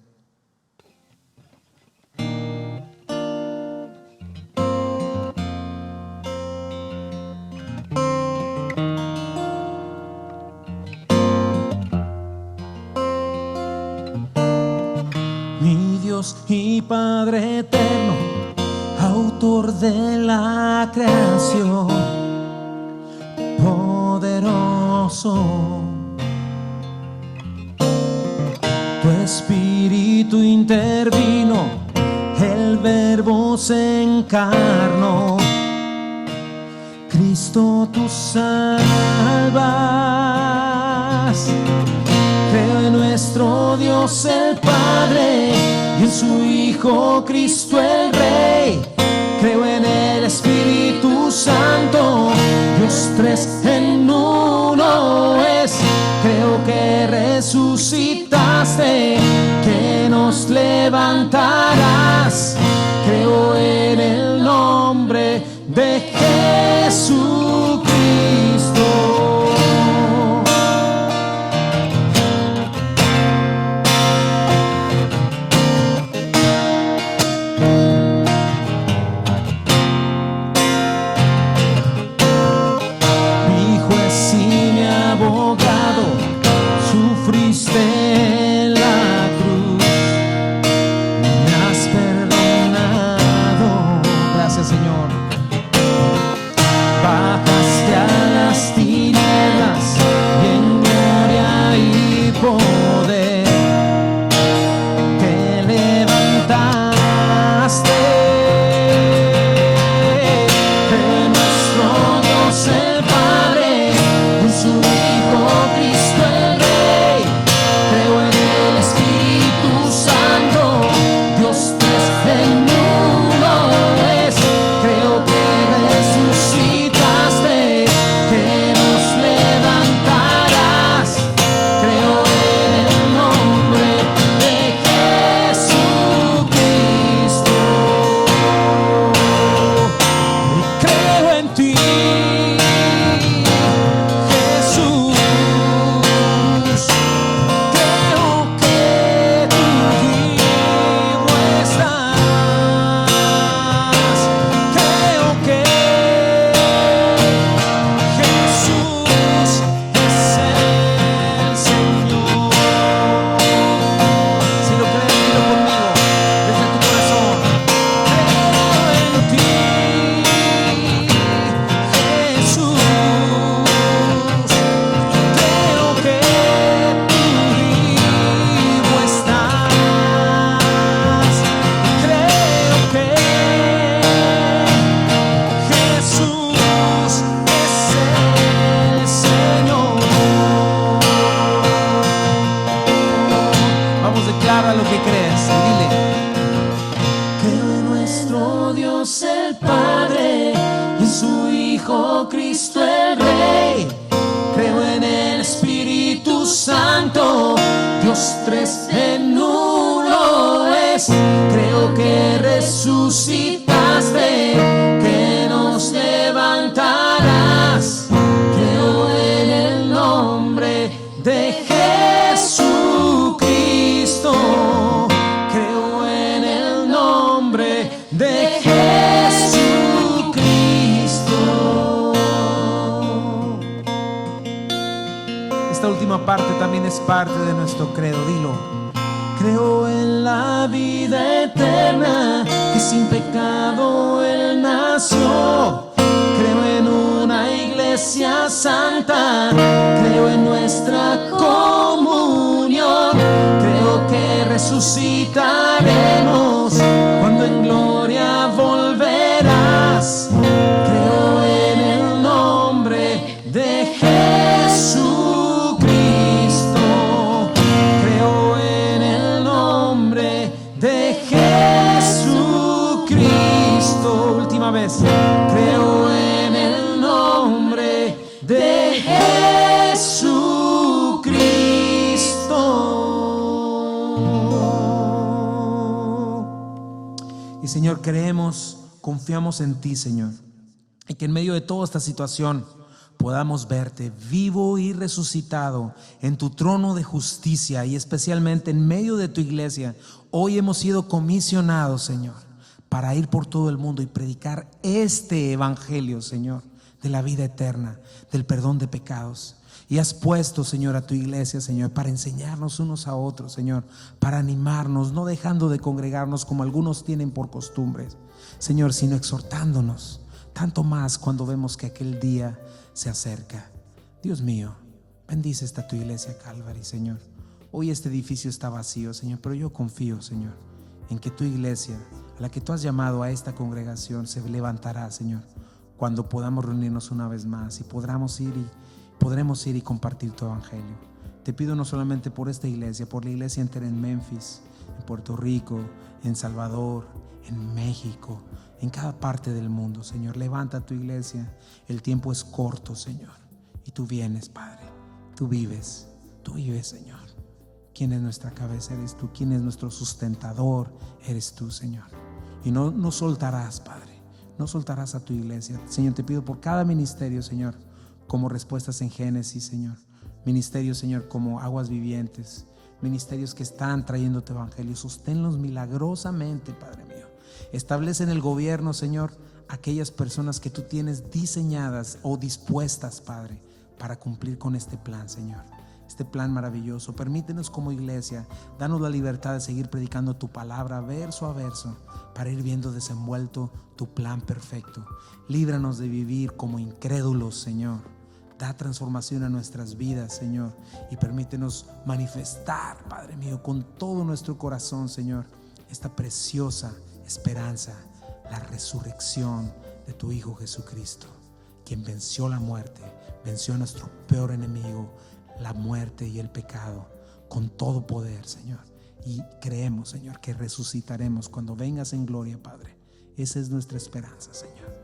Y Padre eterno, autor de la creación, poderoso, tu Espíritu intervino, el encarnó. Cristo, tú salvas. Creo en nuestro Dios el Padre y en su Hijo Cristo el Rey. Creo en el Espíritu Santo, Dios tres en uno es. Creo que resucitaste, que nos levantarás. Creo en el nombre de Jesucristo. En la cruz me has perdonado. Gracias, Señor. Bajaste a las tinieblas y en gloria y poder te levantaste. De nuestro Dios el Padre, en su Hijo Cristo el Rey. Creo en el Espíritu Santo, Dios tres en uno es. Creo que resucitaste, que nos levantarás. Creo en el nombre de Jesucristo. Y creo en ti, Jesús. Declara lo que crees y dile: creo en nuestro Dios el Padre y en su Hijo Cristo el Rey. Creo en el Espíritu Santo, Dios tres en uno es. Creo que resucitaste, que nos levantarás. Creo en el nombre de Jesucristo. Creo en el nombre de Jesucristo. Esta última parte también es parte de nuestro credo. Dilo: creo en la vida eterna, que sin pecado Él nació. Creo en una iglesia santa, creo en nuestra comunión. Creo que resucitaremos cuando en gloria volverás. Creo en el nombre de Jesucristo. Creo en el nombre de Jesucristo. Última vez. Creo en el nombre de Jesucristo. Y Señor, creemos, confiamos en ti, Señor, y que en medio de toda esta situación podamos verte vivo y resucitado en tu trono de justicia, y especialmente en medio de tu iglesia. Hoy hemos sido comisionados, Señor, para ir por todo el mundo y predicar este evangelio, Señor, de la vida eterna, del perdón de pecados. Y has puesto, Señor, a tu iglesia, Señor, para enseñarnos unos a otros, Señor, para animarnos, no dejando de congregarnos como algunos tienen por costumbre, Señor, sino exhortándonos, tanto más cuando vemos que aquel día se acerca. Dios mío, bendice esta tu iglesia Calvary, Señor. Hoy este edificio está vacío, Señor, pero yo confío, Señor, en que tu iglesia, a la que tú has llamado a esta congregación, se levantará, Señor, cuando podamos reunirnos una vez más y podremos ir y compartir tu evangelio. Te pido no solamente por esta iglesia, por la iglesia entera en Memphis, en Puerto Rico, en Salvador, en México, en cada parte del mundo, Señor. Levanta tu iglesia. El tiempo es corto, Señor, y tú vienes, Padre. Tú vives, Señor. ¿Quién es nuestra cabeza? Eres tú. ¿Quién es nuestro sustentador? Eres tú, Señor. Y no soltarás, Padre. No soltarás a tu iglesia. Señor, te pido por cada ministerio, Señor, como respuestas en Génesis, Señor. Ministerios, Señor, como aguas vivientes. Ministerios que están trayendo tu evangelio. Sosténlos milagrosamente, Padre mío. Establece en el gobierno, Señor, aquellas personas que tú tienes diseñadas o dispuestas, Padre, para cumplir con este plan, Señor. Este plan maravilloso. Permítenos como iglesia, danos la libertad de seguir predicando tu palabra verso a verso, para ir viendo desenvuelto tu plan perfecto. Líbranos de vivir como incrédulos, Señor. Da transformación a nuestras vidas, Señor, y permítenos manifestar, Padre mío, con todo nuestro corazón, Señor, esta preciosa esperanza, la resurrección de tu Hijo Jesucristo, quien venció la muerte, venció a nuestro peor enemigo, la muerte y el pecado, con todo poder, Señor. Y creemos, Señor, que resucitaremos cuando vengas en gloria, Padre. Esa es nuestra esperanza, Señor.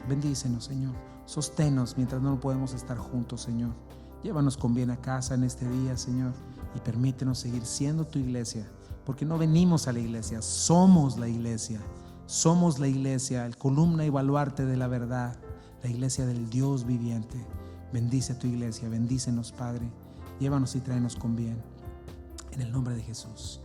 Bendícenos, Señor. Sosténnos mientras no podemos estar juntos, Señor. Llévanos con bien a casa en este día, Señor, y permítenos seguir siendo tu iglesia, porque no venimos a la iglesia, somos la iglesia. Somos la iglesia, el columna y baluarte de la verdad, la iglesia del Dios viviente. Bendice a tu iglesia, bendícenos, Padre. Llévanos y tráenos con bien. En el nombre de Jesús.